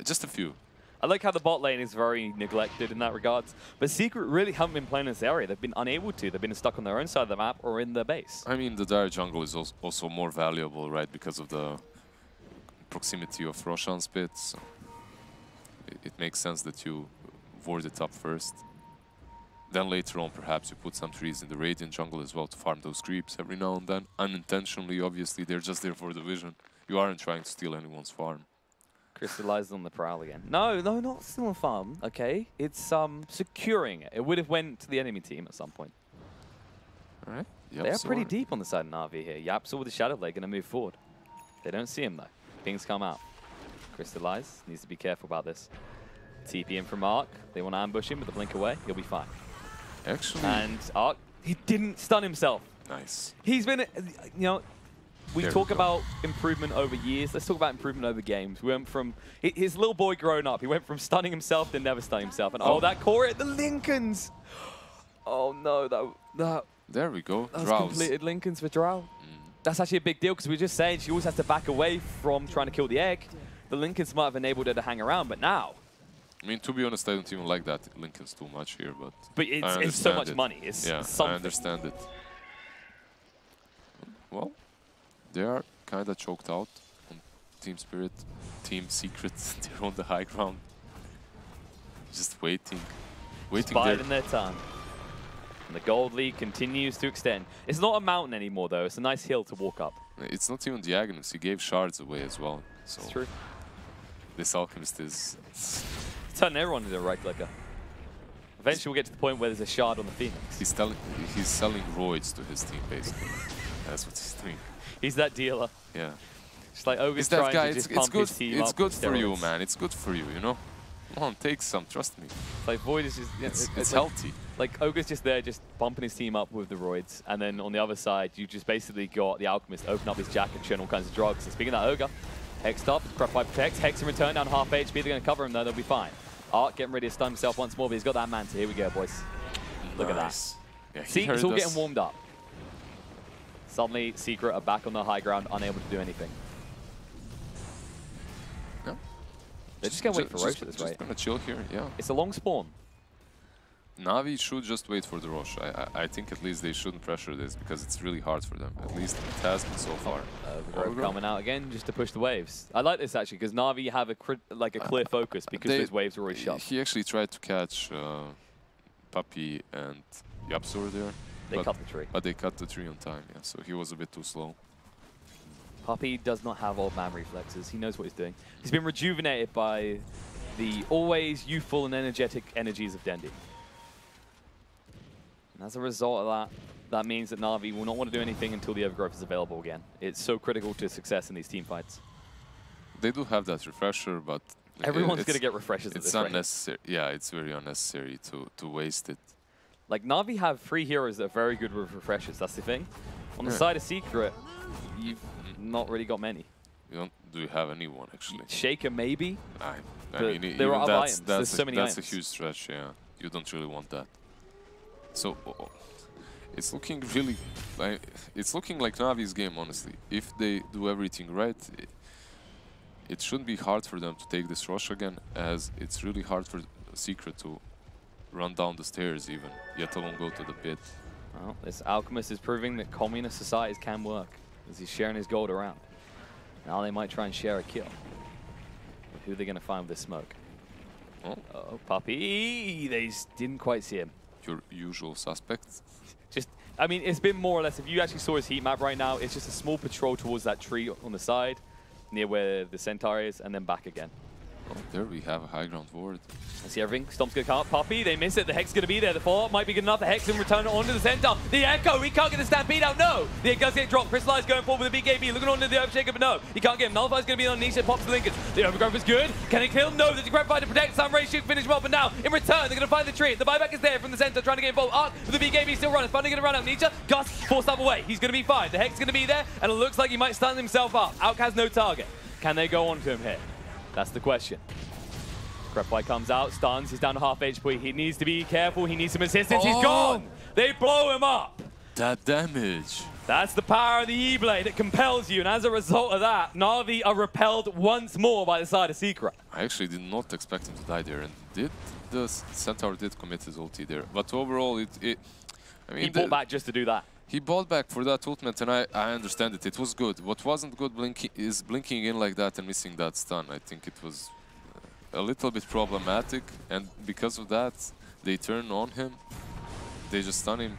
Just a few. I like how the bot lane is very neglected in that regards, but Secret really haven't been playing in this area. They've been unable to. They've been stuck on their own side of the map or in their base. I mean, the dire jungle is also more valuable, right, because of the proximity of Roshan's pit. So it makes sense that you ward it up first. Then later on, perhaps you put some trees in the Radiant jungle as well to farm those creeps every now and then. Unintentionally, obviously, they're just there for the vision. You aren't trying to steal anyone's farm. Crystallized on the prowl again. No, not still on farm, okay? It's securing it. It would have went to the enemy team at some point. Alright. They're pretty deep on the side of Na'Vi here. Yapsa with the Shadow Blade gonna move forward. They don't see him though. Things come out. Crystallize needs to be careful about this. TP in from Arc. They want to ambush him with the blink away. He'll be fine. Actually. And Arc, he didn't stun himself. Nice. He's been, you know, we talk about improvement over years. Let's talk about improvement over games. We went from his little boy growing up. He went from stunning himself to never stunning himself. And oh, that core, the Lincolns. Oh no, that There we go. that's Drowse. completed Lincoln's for Drow. That's actually a big deal because we were just saying she always has to back away from trying to kill the egg. The Lincolns might have enabled her to hang around, but now. I mean, to be honest, I don't even like that Lincoln's too much here, but it's so much money. It's yeah, something. I understand it. Well, they are kind of choked out on Team Spirit, Team Secret. They're on the high ground, just waiting Biding their time. And the gold lead continues to extend. It's not a mountain anymore, though. It's a nice hill to walk up. It's not even diagonals. He gave shards away as well. So it's true. This alchemist is turning everyone into a right clicker. Eventually, we'll get to the point where there's a shard on the Phoenix. He's selling roids to his team, basically. That's what he's doing. He's that dealer. Yeah. Just like Ogre's that trying guy, to just pump his team It's up good with for you, steroids. man. It's good for you, you know? Come on, take some, trust me. Like Void is just... Yeah, it's like, healthy. Like Ogre's just there, just bumping his team up with the roids. And then on the other side, you just basically got the Alchemist open up his jacket, showing all kinds of drugs. And speaking of that Ogre, Hexed up, Prep by protects, Hex in return down half HP. They're going to cover him though, they'll be fine. Art getting ready to stun himself once more, but he's got that Manta. Here we go, boys. Look at that. Yeah, See, it's all getting warmed up. Suddenly, Secret are back on the high ground, unable to do anything. No. They're just going to wait for Roche at this just rate. Gonna chill here, yeah. It's a long spawn. Navi should just wait for the Roche. I think at least they shouldn't pressure this because it's really hard for them. At least it has been so far. Grove coming out again just to push the waves. I like this actually because Navi have a clear focus because those waves are already shut. He actually tried to catch Puppy and Yapsor there. They cut the tree. But they cut the tree on time, yeah. So he was a bit too slow. Puppy does not have old man reflexes. He knows what he's doing. He's been rejuvenated by the always youthful and energetic energies of Dendi. And as a result of that means that Na'Vi will not want to do anything until the Overgrowth is available again. It's so critical to success in these team fights. They do have that refresher, but everyone's going to get refreshers at this rate. It's unnecessary. Yeah, it's very unnecessary to waste it. Like, Na'Vi have 3 heroes that are very good with refreshers. That's the thing. On the side of Secret, you've not really got many. Do you have anyone, actually? Shaker, maybe. I mean, there are other items. There's so many items. items. That's a huge stretch, yeah. You don't really want that. So, it's looking really... it's looking like Navi's game, honestly. If they do everything right, it shouldn't be hard for them to take this rush again, as it's really hard for Secret to run down the stairs even, yet alone go to the pit. Well, this Alchemist is proving that communist societies can work, as he's sharing his gold around. Now they might try and share a kill. But who are they going to find with this smoke? Oh, Puppy! They didn't quite see him. Your usual suspects? Just, I mean, it's been more or less, if you actually saw his heat map right now, it's just a small patrol towards that tree on the side, near where the Centaur is, and then back again. Oh, there we have a high ground ward. I see everything. Stomp's going to come up. Puppy, they miss it. The Hex is going to be there. The follow-up might be good enough. The Hex can return it onto the Centaur. The Echo, he can't get the Stampede out. No! The Egg does get dropped. Crystallize going forward with the BKB. Looking onto the Overshaker, but no. He can't get him. Nullify's going to be on Nisha. Pops the Lincoln. The Overgrowth is good. Can he kill him? No. There's a Grab Fight to protect. Sunray shoot, finish him off. But now, in return, they're going to find the tree. The buyback is there from the Centaur, trying to get involved. Arc with the BKB still running. Finally going to run out. Nisha, Gus, forced up away. He's going to be fine. The Hex is going to be there, and it looks like he might stun himself up. Alk has no target. Can they go on to him here? That's the question. Crepwhite comes out, stuns, he's down to half HP. He needs to be careful, he needs some assistance. He's gone! They blow him up! That damage! That's the power of the E-Blade that compels you, and as a result of that, Na'Vi are repelled once more by the side of Secret. I actually did not expect him to die there, and the Centaur did commit his ulti there. But overall, I mean, he bought back just to do that. He bought back for that ultimate, and I understand it. It was good. What wasn't good is blinking in like that and missing that stun. I think it was a little bit problematic, and because of that, they turn on him, they just stun him,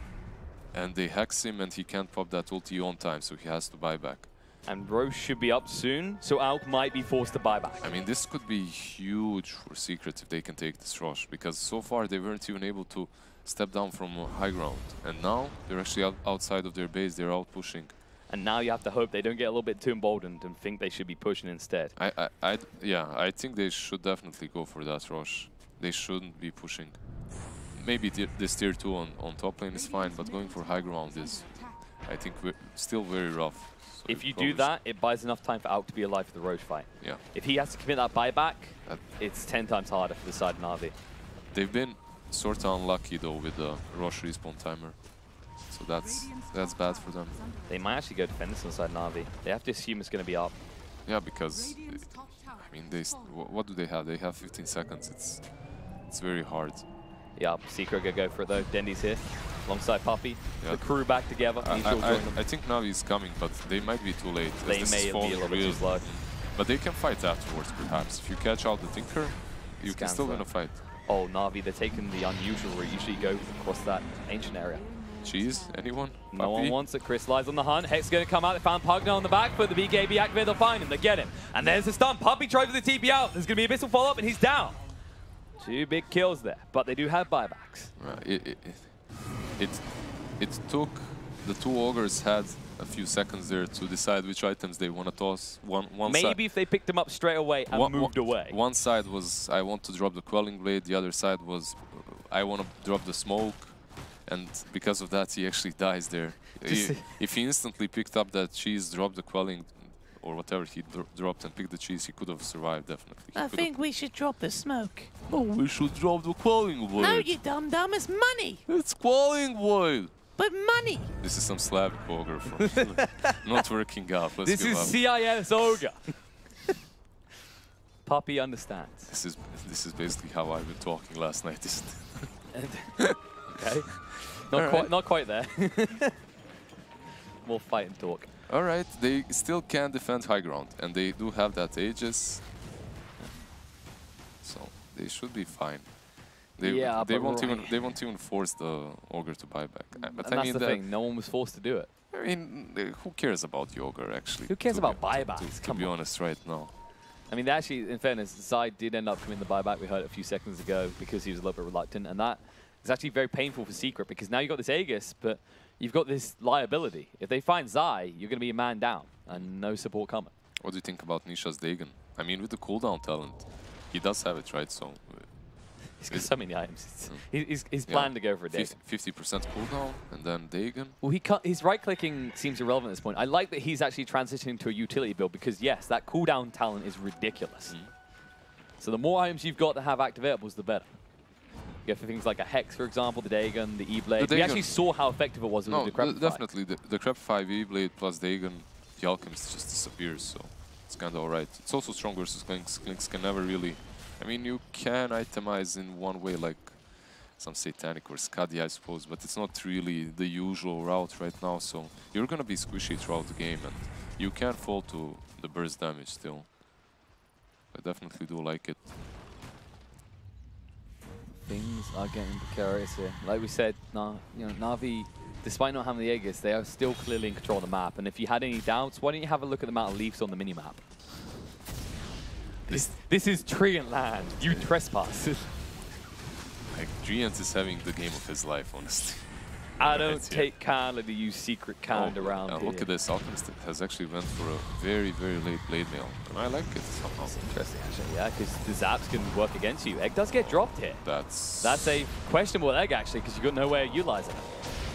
and they hex him, and he can't pop that ulti on time, so he has to buy back. And Roche should be up soon, so Alk might be forced to buy back. I mean, this could be huge for Secret if they can take this rush, because so far they weren't even able to step down from high ground, and now they're actually outside of their base, they're out pushing. And now you have to hope they don't get a little bit too emboldened and think they should be pushing instead. Yeah, I think they should definitely go for that rush. They shouldn't be pushing. Maybe this tier 2 on top lane is fine, but going for high ground is, I think, still very rough. So if you do that, it buys enough time for Alk to be alive for the Roche fight. Yeah. If he has to commit that buyback, it's 10 times harder for the side of Na'Vi. They've been sort of unlucky though with the rush respawn timer. So that's bad for them. They might actually go defend this inside Na'Vi. They have to assume it's going to be up. Yeah, because I mean, what do they have? They have 15 seconds. It's very hard. Yeah, Secret gonna go for it though. Dendy's here, alongside Puppy. Yeah. The crew back together. I think Na'Vi is coming, but they might be too late. They may be a little bit too slow. But they can fight afterwards, perhaps. If you catch out the Tinker, you can still win a fight. Oh, Na'Vi, they're taking the unusual route. Usually go across that ancient area. Cheese? Anyone? No Puppy? one wants it. Chris lies on the hunt. Hex going to come out. They found Pugna on the back foot. The BKB activate. They'll find him. They get him. And there's the stun. Puppy tries for the TP out. There's going to be a missile follow-up, and he's down. 2 big kills there. But they do have buybacks. It took the 2 ogres had a few seconds there to decide which items they want to toss. Maybe if they picked them up straight away and moved away. One side was, I want to drop the Quelling Blade. The other side was, I want to drop the smoke. And because of that, he actually dies there. If he instantly picked up that cheese, dropped the Quelling, or whatever he dropped and picked the cheese, he could have survived, definitely. I think we should drop the smoke. No, we should drop the Quelling Blade. No, you dumb, it's money. It's Quelling Blade. But money. This is some Slavic ogre from not working out. Let's this is up. CIS ogre. Puppy understands. This is basically how I've been talking last night, isn't it? Okay. Not quite there. We'll fight and talk. All right, they still can defend high ground, and they do have that Aegis, so they should be fine. They won't even force the ogre to buy back. But and that's the thing. No one was forced to do it. I mean, who cares about the ogre actually? Who cares about buybacks? To be honest, right now. I mean, actually, in fairness, Zai did end up coming the buyback. We heard it a few seconds ago because he was a little bit reluctant, and that is actually very painful for Secret because now you've got this Aegis, but you've got this liability. If they find Zai, you're going to be a man down and no support coming. What do you think about Nisha's Dagon? I mean, with the cooldown talent, he does have it, right? So he's got so many items. He's planned to go for a Dagon. 50% cooldown and then Dagon. Well, his right-clicking seems irrelevant at this point. I like that he's actually transitioning to a utility build because, yes, that cooldown talent is ridiculous. So the more items you've got to have activatables, the better. You go for things like a Hex, for example, the Dagon, the E-Blade. We actually saw how effective it was with the Decrepify. Definitely. The Decrepify E-Blade plus Dagon, the Alchemist just disappears, so it's kind of alright. It's also strong versus Clinks. Clinks can never really... I mean, you can itemize in one way, like some Satanic or Skadi, I suppose, but it's not really the usual route right now, so you're going to be squishy throughout the game, and you can fall to the burst damage still. I definitely do like it. Things are getting precarious here. Like we said, Na'Vi, despite not having the Aegis, they are still clearly in control of the map. And if you had any doubts, why don't you have a look at the amount of leaves on the minimap? This is Treant land. You trespass. Like, Treant is having the game of his life, honestly. I don't take kindly to use Secret kind around here. Look at this. Alchemist has actually went for a very, very late blade mail. And I like it somehow. That's interesting, actually. Yeah, because the zaps can work against you. Egg does get dropped here. That's a questionable egg, actually, because you've got no way of utilizing it.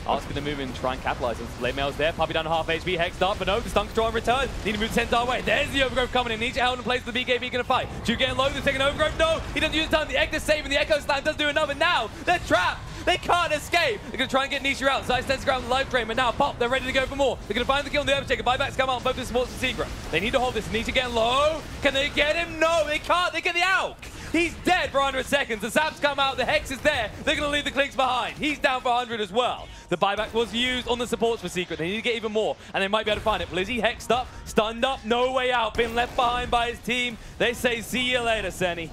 Art's going to move in and try and capitalize on blade mail's there. Puppy down to half HP. Hex up, but no, the stun control in return. Need to move the Centaur away. There's the Overgrowth coming in. Needs your held in place for the BKB going to fight. Juke getting low. The second Overgrowth. No, he doesn't use the time. The Egg is saving. The Echo Slam does do another. Now they're trapped. They can't escape. They're going to try and get Nisha out. Zai stands ground with the life drain, but now Pop, they're ready to go for more. They're going to find the kill on the Overtaker. Buybacks come out on both the supports and Secret. They need to hold this. Nisha getting low. Can they get him? No, they can't. They get the Alk. He's dead for 100 seconds. The zaps come out. The Hex is there. They're going to leave the Clinks behind. He's down for 100 as well. The buyback was used on the supports for Secret. They need to get even more, and they might be able to find it. Blizzy hexed up, stunned up, no way out. Been left behind by his team. They say, see you later, Senny.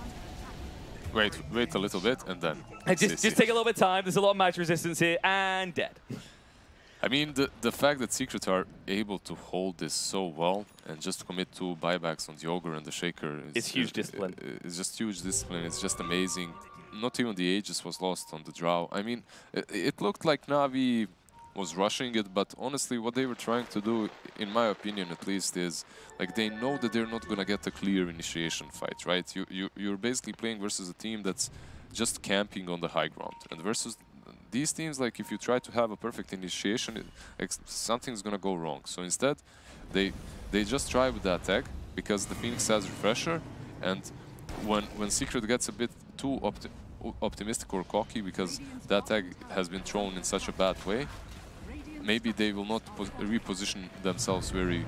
Wait a little bit, and then... Just take a little bit of time. There's a lot of match resistance here, and dead. I mean, the fact that Secret are able to hold this so well and just commit 2 buybacks on the Ogre and the Shaker is huge discipline. It's just huge discipline. It's just amazing. Not even the Aegis was lost on the Drow. I mean, it looked like Na'Vi was rushing it, but honestly, what they were trying to do, in my opinion at least, is like they know that they're not gonna get a clear initiation fight, right? You're basically playing versus a team that's just camping on the high ground, and versus these teams, like if you try to have a perfect initiation, something's gonna go wrong. So instead, they just try with the attack because the Phoenix has refresher, and when Secret gets a bit too optimistic or cocky because that tag has been thrown in such a bad way. Maybe they will not reposition themselves very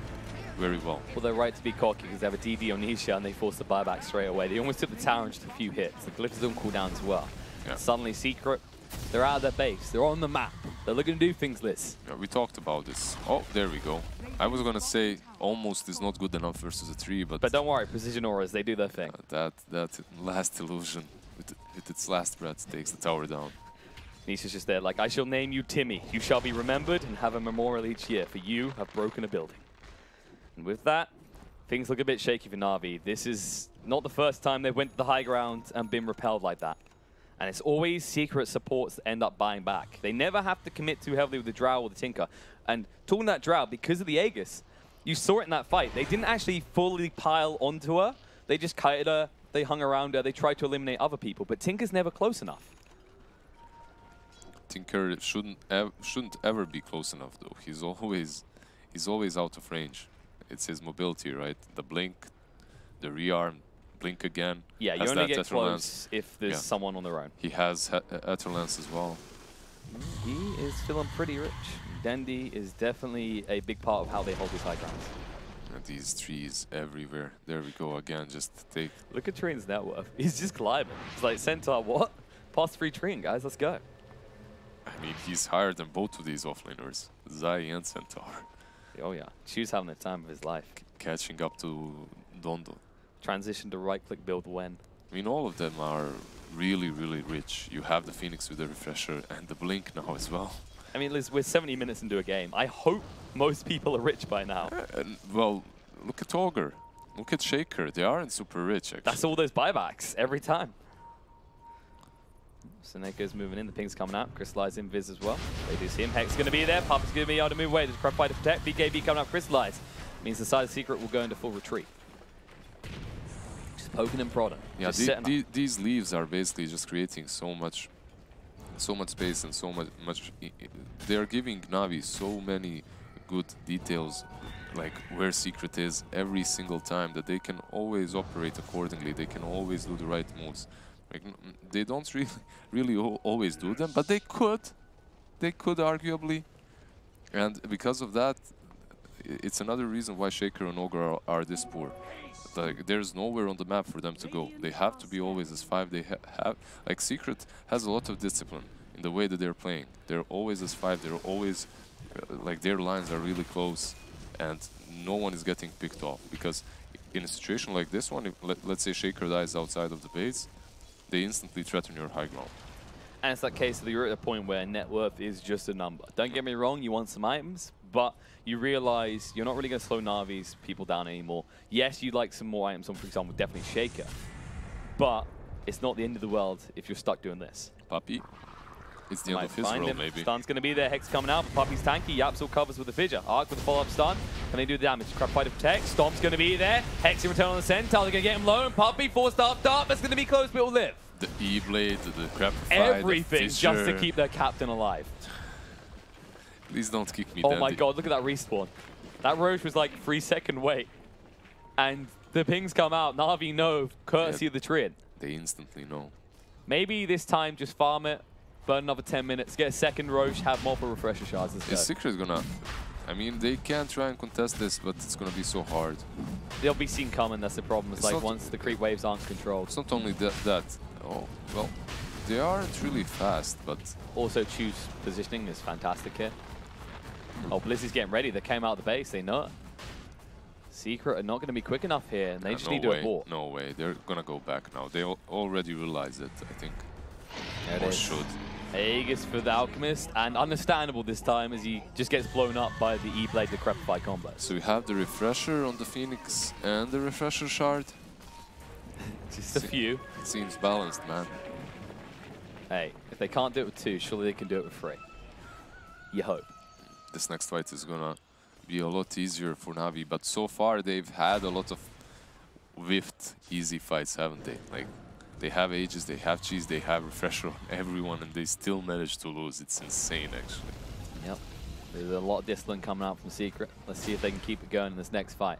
well. Well, they're right to be cocky because they have a DD on Nisha and they forced the buyback straight away. They almost took the tower in just a few hits. The glyphs don't cool down as well. Yeah. Suddenly, Secret, they're out of their base. They're on the map. They're looking to do things, Liz. Yeah, we talked about this. Oh, there we go. I was gonna say almost is not good enough versus a 3, but don't worry, Precision Auras, they do their thing. That last illusion with its last breath takes the tower down. Nisha's just there like, I shall name you Timmy. You shall be remembered and have a memorial each year, for you have broken a building. And with that, things look a bit shaky for Na'Vi. This is not the first time they've went to the high ground and been repelled like that. And it's always Secret supports that end up buying back. They never have to commit too heavily with the Drow or the Tinker. And talking that Drow, because of the Aegis, you saw it in that fight. They didn't actually fully pile onto her. They just kited her, they hung around her, they tried to eliminate other people. But Tinker's never close enough. Tinker shouldn't ever be close enough, though. He's always out of range. It's his mobility, right? The blink, the rearm, blink again. Yeah, you only get close if there's someone on their own. He has Etherlance as well. He is feeling pretty rich. Dendi is definitely a big part of how they hold these high grounds. And these trees everywhere. There we go again, just take... Look at Trian's net worth. He's just climbing. It's like, Centaur, what? Pass 3 Trian, guys, let's go. I mean, he's higher than both of these offlaners, Zai and Centaur. Oh yeah, Chu's having the time of his life. Catching up to Dondo. Transition to right-click build when. I mean, all of them are really, really rich. You have the Phoenix with the Refresher and the Blink now as well. I mean, Liz, we're 70 minutes into a game. I hope most people are rich by now. Well, look at Augur. Look at Shaker. They aren't super rich, actually. That's all those buybacks every time. Seneca's moving in, the ping's coming out. Crystallize in Viz as well. They do see him. Hex going to be there. Puppet's going to be able to move away. There's Prep Fight to protect. BKB coming up. Crystallize. Means the side of Secret will go into full retreat. Just poking and prodding. Yeah, these leaves are basically just creating so much space and so much. They are giving Na'Vi so many good details, like where Secret is every single time, that they can always operate accordingly. They can always do the right moves. Like, they don't really always do them, but they could. They could arguably, and because of that, it's another reason why Shaker and Augur are this poor. Like, there's nowhere on the map for them to go. They have to be always as 5. They have, like, Secret has a lot of discipline in the way that they're playing. They're always as 5. They're always like, their lines are really close, and no one is getting picked off. Because in a situation like this one, if, let's say Shaker dies outside of the base, they instantly threaten your high ground. And it's that case that you're at a point where net worth is just a number. Don't get me wrong, you want some items, but you realize you're not really going to slow Na'Vi's people down anymore. Yes, you'd like some more items on, for example, definitely Shaker, but it's not the end of the world if you're stuck doing this. Puppy, it's the end of his role, maybe. Stun's going to be there, Hex coming out, but Puppy's tanky. Yap still covers with the fissure. Arc with the follow-up stun. Can they do the damage? Crab Fight to protect. Stomp's going to be there. Hex in return on the Centaur. They're going to get him low, and Puppy forced up dart. That's going to be close, but it'll live. The E-Blade, the Crab Fight, everything just to keep their captain alive. Please don't kick me. Oh my god, look at that respawn. That Roche was like 3-second wait. And the pings come out. Na'Vi know, courtesy of the Triad. They instantly know. Maybe this time just farm it, burn another 10 minutes, get a second Roche, have multiple refresher shards. Is Secret gonna... I mean, they can try and contest this, but it's gonna be so hard. They'll be seen coming, that's the problem. It's like once the creep waves aren't controlled. It's not only that. Oh, well, they aren't really fast, but... Also, Chu's positioning is fantastic here. Oh, Blizz is getting ready. They came out of the base, they know it. Secret are not going to be quick enough here, and they just need to abort. No way, they're going to go back now. They already realized it, I think. There it is. Should. Aegis for the Alchemist, and understandable this time as he just gets blown up by the E-Blade, the Crepify combo. So we have the Refresher on the Phoenix and the Refresher Shard. Just a few. It seems balanced, man. Hey, if they can't do it with 2, surely they can do it with 3. You hope. This next fight is gonna be a lot easier for Na'Vi, but so far they've had a lot of whiffed easy fights, haven't they? Like, they have Aegis, they have Cheese, they have Refresher on everyone, and they still manage to lose. It's insane, actually. Yep. There's a lot of discipline coming out from Secret. Let's see if they can keep it going in this next fight.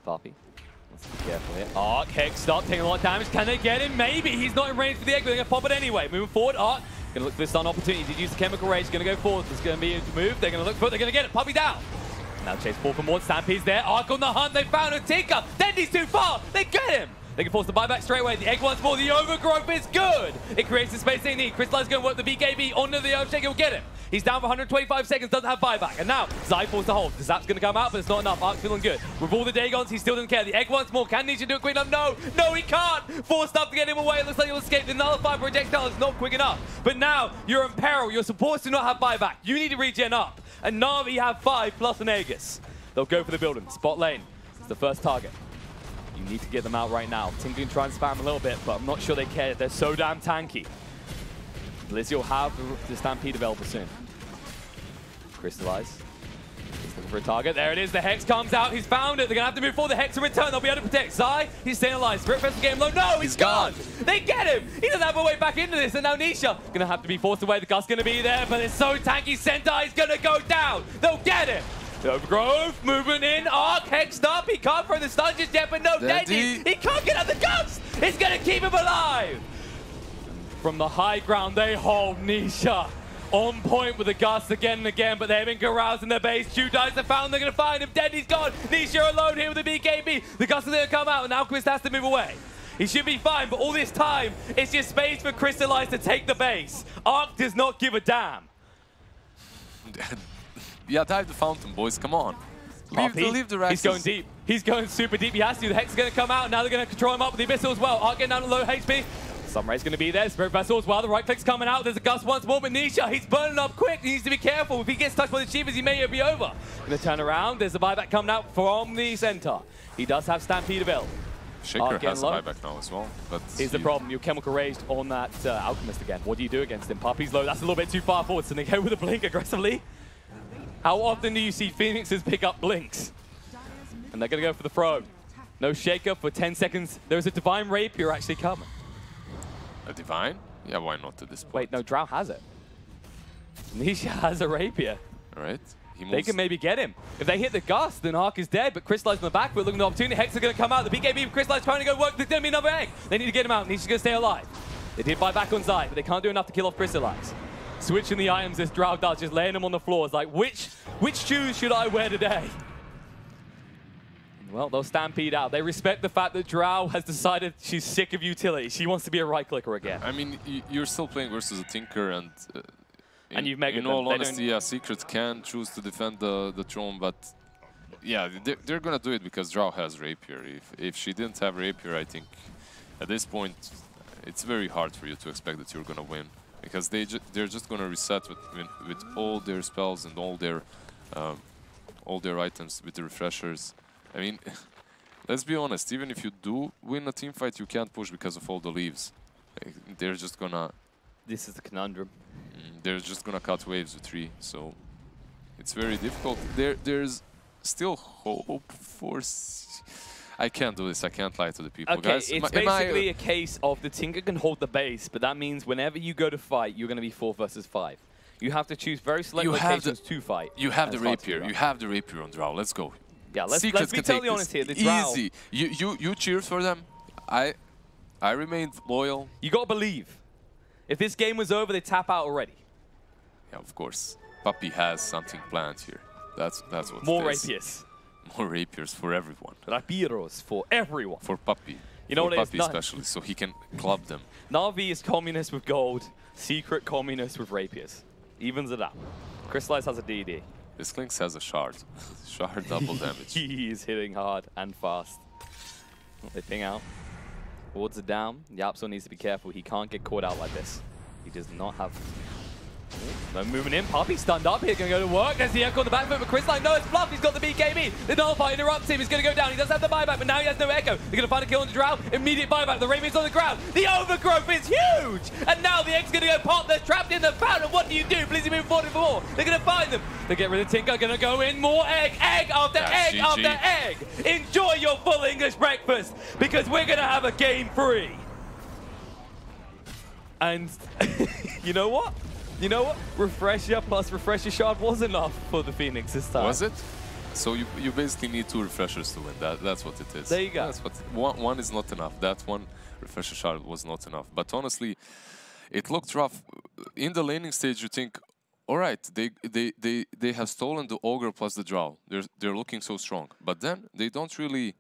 Poppy. Let's be careful here. Arc, Hex start taking a lot of damage. Can they get him? Maybe. He's not in range for the egg, but they're going to pop it anyway. Moving forward, Arc going to look for this stun opportunity to use the chemical rage. Going to go forward. There's going to be a move. They're going to look for it. They're going to get it. Puppy down. Now chase forward for more. Stampede's there. Arc on the hunt. They found a Tinker. Dendy's too far. They get him. They can force the buyback straight away. The egg once more. The overgrowth is good. It creates the space they need. Crystallize going to work the BKB onto the Earthshake. He'll get him. He's down for 125 seconds. Doesn't have buyback. And now Zai forced to hold. The zap's going to come out, but it's not enough. Arc's feeling good. With all the Dagons, he still doesn't care. The egg once more. Can Nisha do it quick enough? No. No, he can't. Forced up to get him away. It looks like he'll escape. The nullify projectile is not quick enough. But now you're in peril. Your supports do not have buyback. You need to regen up. And Na'Vi have 5 plus an Aegis. They'll go for the building. Spot lane. It's the first target. You need to get them out right now. Tinker can try and spam a little bit, but I'm not sure they care. They're so damn tanky. Blizzy will have the Stampede available soon. Crystallize. He's looking for a target. There it is. The Hex comes out. He's found it. They're going to have to move forward. The Hex in return. They'll be able to protect. Zai, he's staying alive. Spirit Fest game low. No, he's gone. They get him. He doesn't have a way back into this. And now Nisha going to have to be forced away. The Gust's going to be there, but it's so tanky. Sentai's going to go down. They'll get him. The overgrowth, moving in, Arc, Hexed up, he can't throw the stun just yet, but no, Dendy, he can't get out the Gust! It's gonna keep him alive! From the high ground, they hold Nisha on point with the Gust again and again, but they've been caroused in their base. Chu dies the fountain, they're gonna find him, Dendy's gone, Nisha alone here with the BKB, the Gust is gonna come out, and now Chris has to move away. He should be fine, but all this time, it's just space for Crystallize to take the base. Arc does not give a damn. Yeah, dive the fountain, boys. Come on. Leave the rest. He's going deep. He's going super deep. He has to. The Hex is going to come out. Now they're going to control him up with the Abyssal as well. Arc getting down to low HP. Sunray's going to be there. Spirit Vessel as well. The right click's coming out. There's a Gust once more, but Nisha, he's burning up quick. He needs to be careful. If he gets touched by the Achievers, he may be over. Going to turn around. There's a buyback coming out from the center. He does have Stampede available. Shaker has a buyback now as well. But here's the problem. You're chemical raised on that Alchemist again. What do you do against him? Puppy's low. That's a little bit too far forward. So they go with a blink aggressively. How often do you see Phoenixes pick up blinks? And they're going to go for the throw. No shaker for 10 seconds. There's a Divine Rapier actually coming. A Divine? Yeah, why not at this point? Wait, no, Drow has it. Nisha has a Rapier. All right. They can maybe get him. If they hit the Gust, then Arc is dead, but Crystallize in the back, we're looking at the opportunity. Hex are going to come out. The BKB for Crystallize trying to go work. There's going to be another egg. They need to get him out. Nisha's going to stay alive. They did buy back on Zai, but they can't do enough to kill off Crystallize. Switching the items this Drow does, just laying them on the floor. It's like, which shoes should I wear today? Well, they'll Stampede out. They respect the fact that Drow has decided she's sick of utility. She wants to be a right-clicker again. I mean, you're still playing versus a Tinker, and you've made in all honesty, yeah, Secret can choose to defend the throne, but yeah, they're gonna do it because Drow has Rapier. If she didn't have Rapier, I think at this point it's very hard for you to expect that you're gonna win. Because they're just gonna reset with all their spells and all their items with the refreshers. I mean, let's be honest. Even if you do win a team fight, you can't push because of all the leaves. They're just gonna. This is the conundrum. They're just gonna cut waves with 3, so it's very difficult. There's still hope for. I can't do this. I can't lie to the people. Okay, guys, it's basically a case of the Tinker can hold the base, but that means whenever you go to fight, you're going to be 4 versus 5. You have to choose very select locations to fight. You have the Rapier. You have the Rapier on Drow. Let's go. Yeah, let's be totally honest here. The Drow, easy. You cheered for them. I remained loyal. You got to believe. If this game was over, they tap out already. Yeah, of course. Puppy has something planned here. That's what More it is. Rapiers. More Rapiers for everyone. Rapieros for everyone. For Puppy. You know for what Puppy especially, so he can club them. Na'Vi is communist with gold. Secret communist with Rapiers. Evens it out. Crystallize has a DD. This Lynx has a shard. Shard double damage. He is hitting hard and fast. They ping out. Wards are down. Yapso needs to be careful. He can't get caught out like this. He does not have... No moving in. Puppy stunned up here. Going to go to work. There's the echo on the back foot, but Chris like, no, it's bluff. He's got the BKB. The nullify interrupts him. He's going to go down. He does have the buyback, but now he has no echo. They're going to find a kill on the Drow. Immediate buyback. The Raven's on the ground. The overgrowth is huge. And now the egg's going to go pop. They're trapped in the fountain. What do you do? Blizzy moving forward for more. They're going to find them. They get rid of Tinker. Going to go in. More egg. Egg after egg after egg. Enjoy your full English breakfast because we're going to have a game 3. And you know what? You know what? Refresher plus Refresher Shard was enough for the Phoenix this time. Was it? So you basically need 2 refreshers to win. That's what it is. There you go. That's what one is not enough. That one refresher shard was not enough. But honestly, it looked rough. In the laning stage, you think, all right, they have stolen the Ogre plus the Drow. They're looking so strong. But then they don't really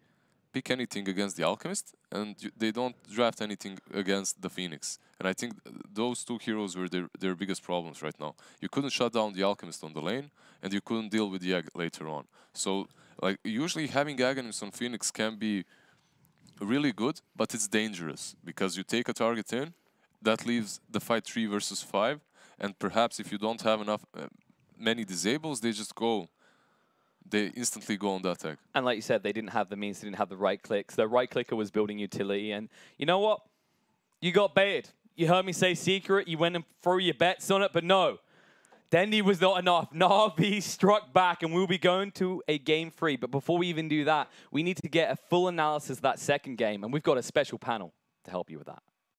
pick anything against the Alchemist, and they don't draft anything against the Phoenix. And I think those 2 heroes were their biggest problems right now. You couldn't shut down the Alchemist on the lane, and you couldn't deal with the Egg later on. So, like, usually having Aghanim's on Phoenix can be really good, but it's dangerous, because you take a target in, that leaves the fight 3 versus 5, and perhaps if you don't have enough, many disables, they instantly go on that egg. And like you said, they didn't have the means, they didn't have the right clicks. Their right clicker was building utility, and you know what? You got baited. You heard me say secret, you went and threw your bets on it, but no. Dendi was not enough. Na'Vi struck back, and we'll be going to a game 3. But before we even do that, we need to get a full analysis of that second game, and we've got a special panel to help you with that.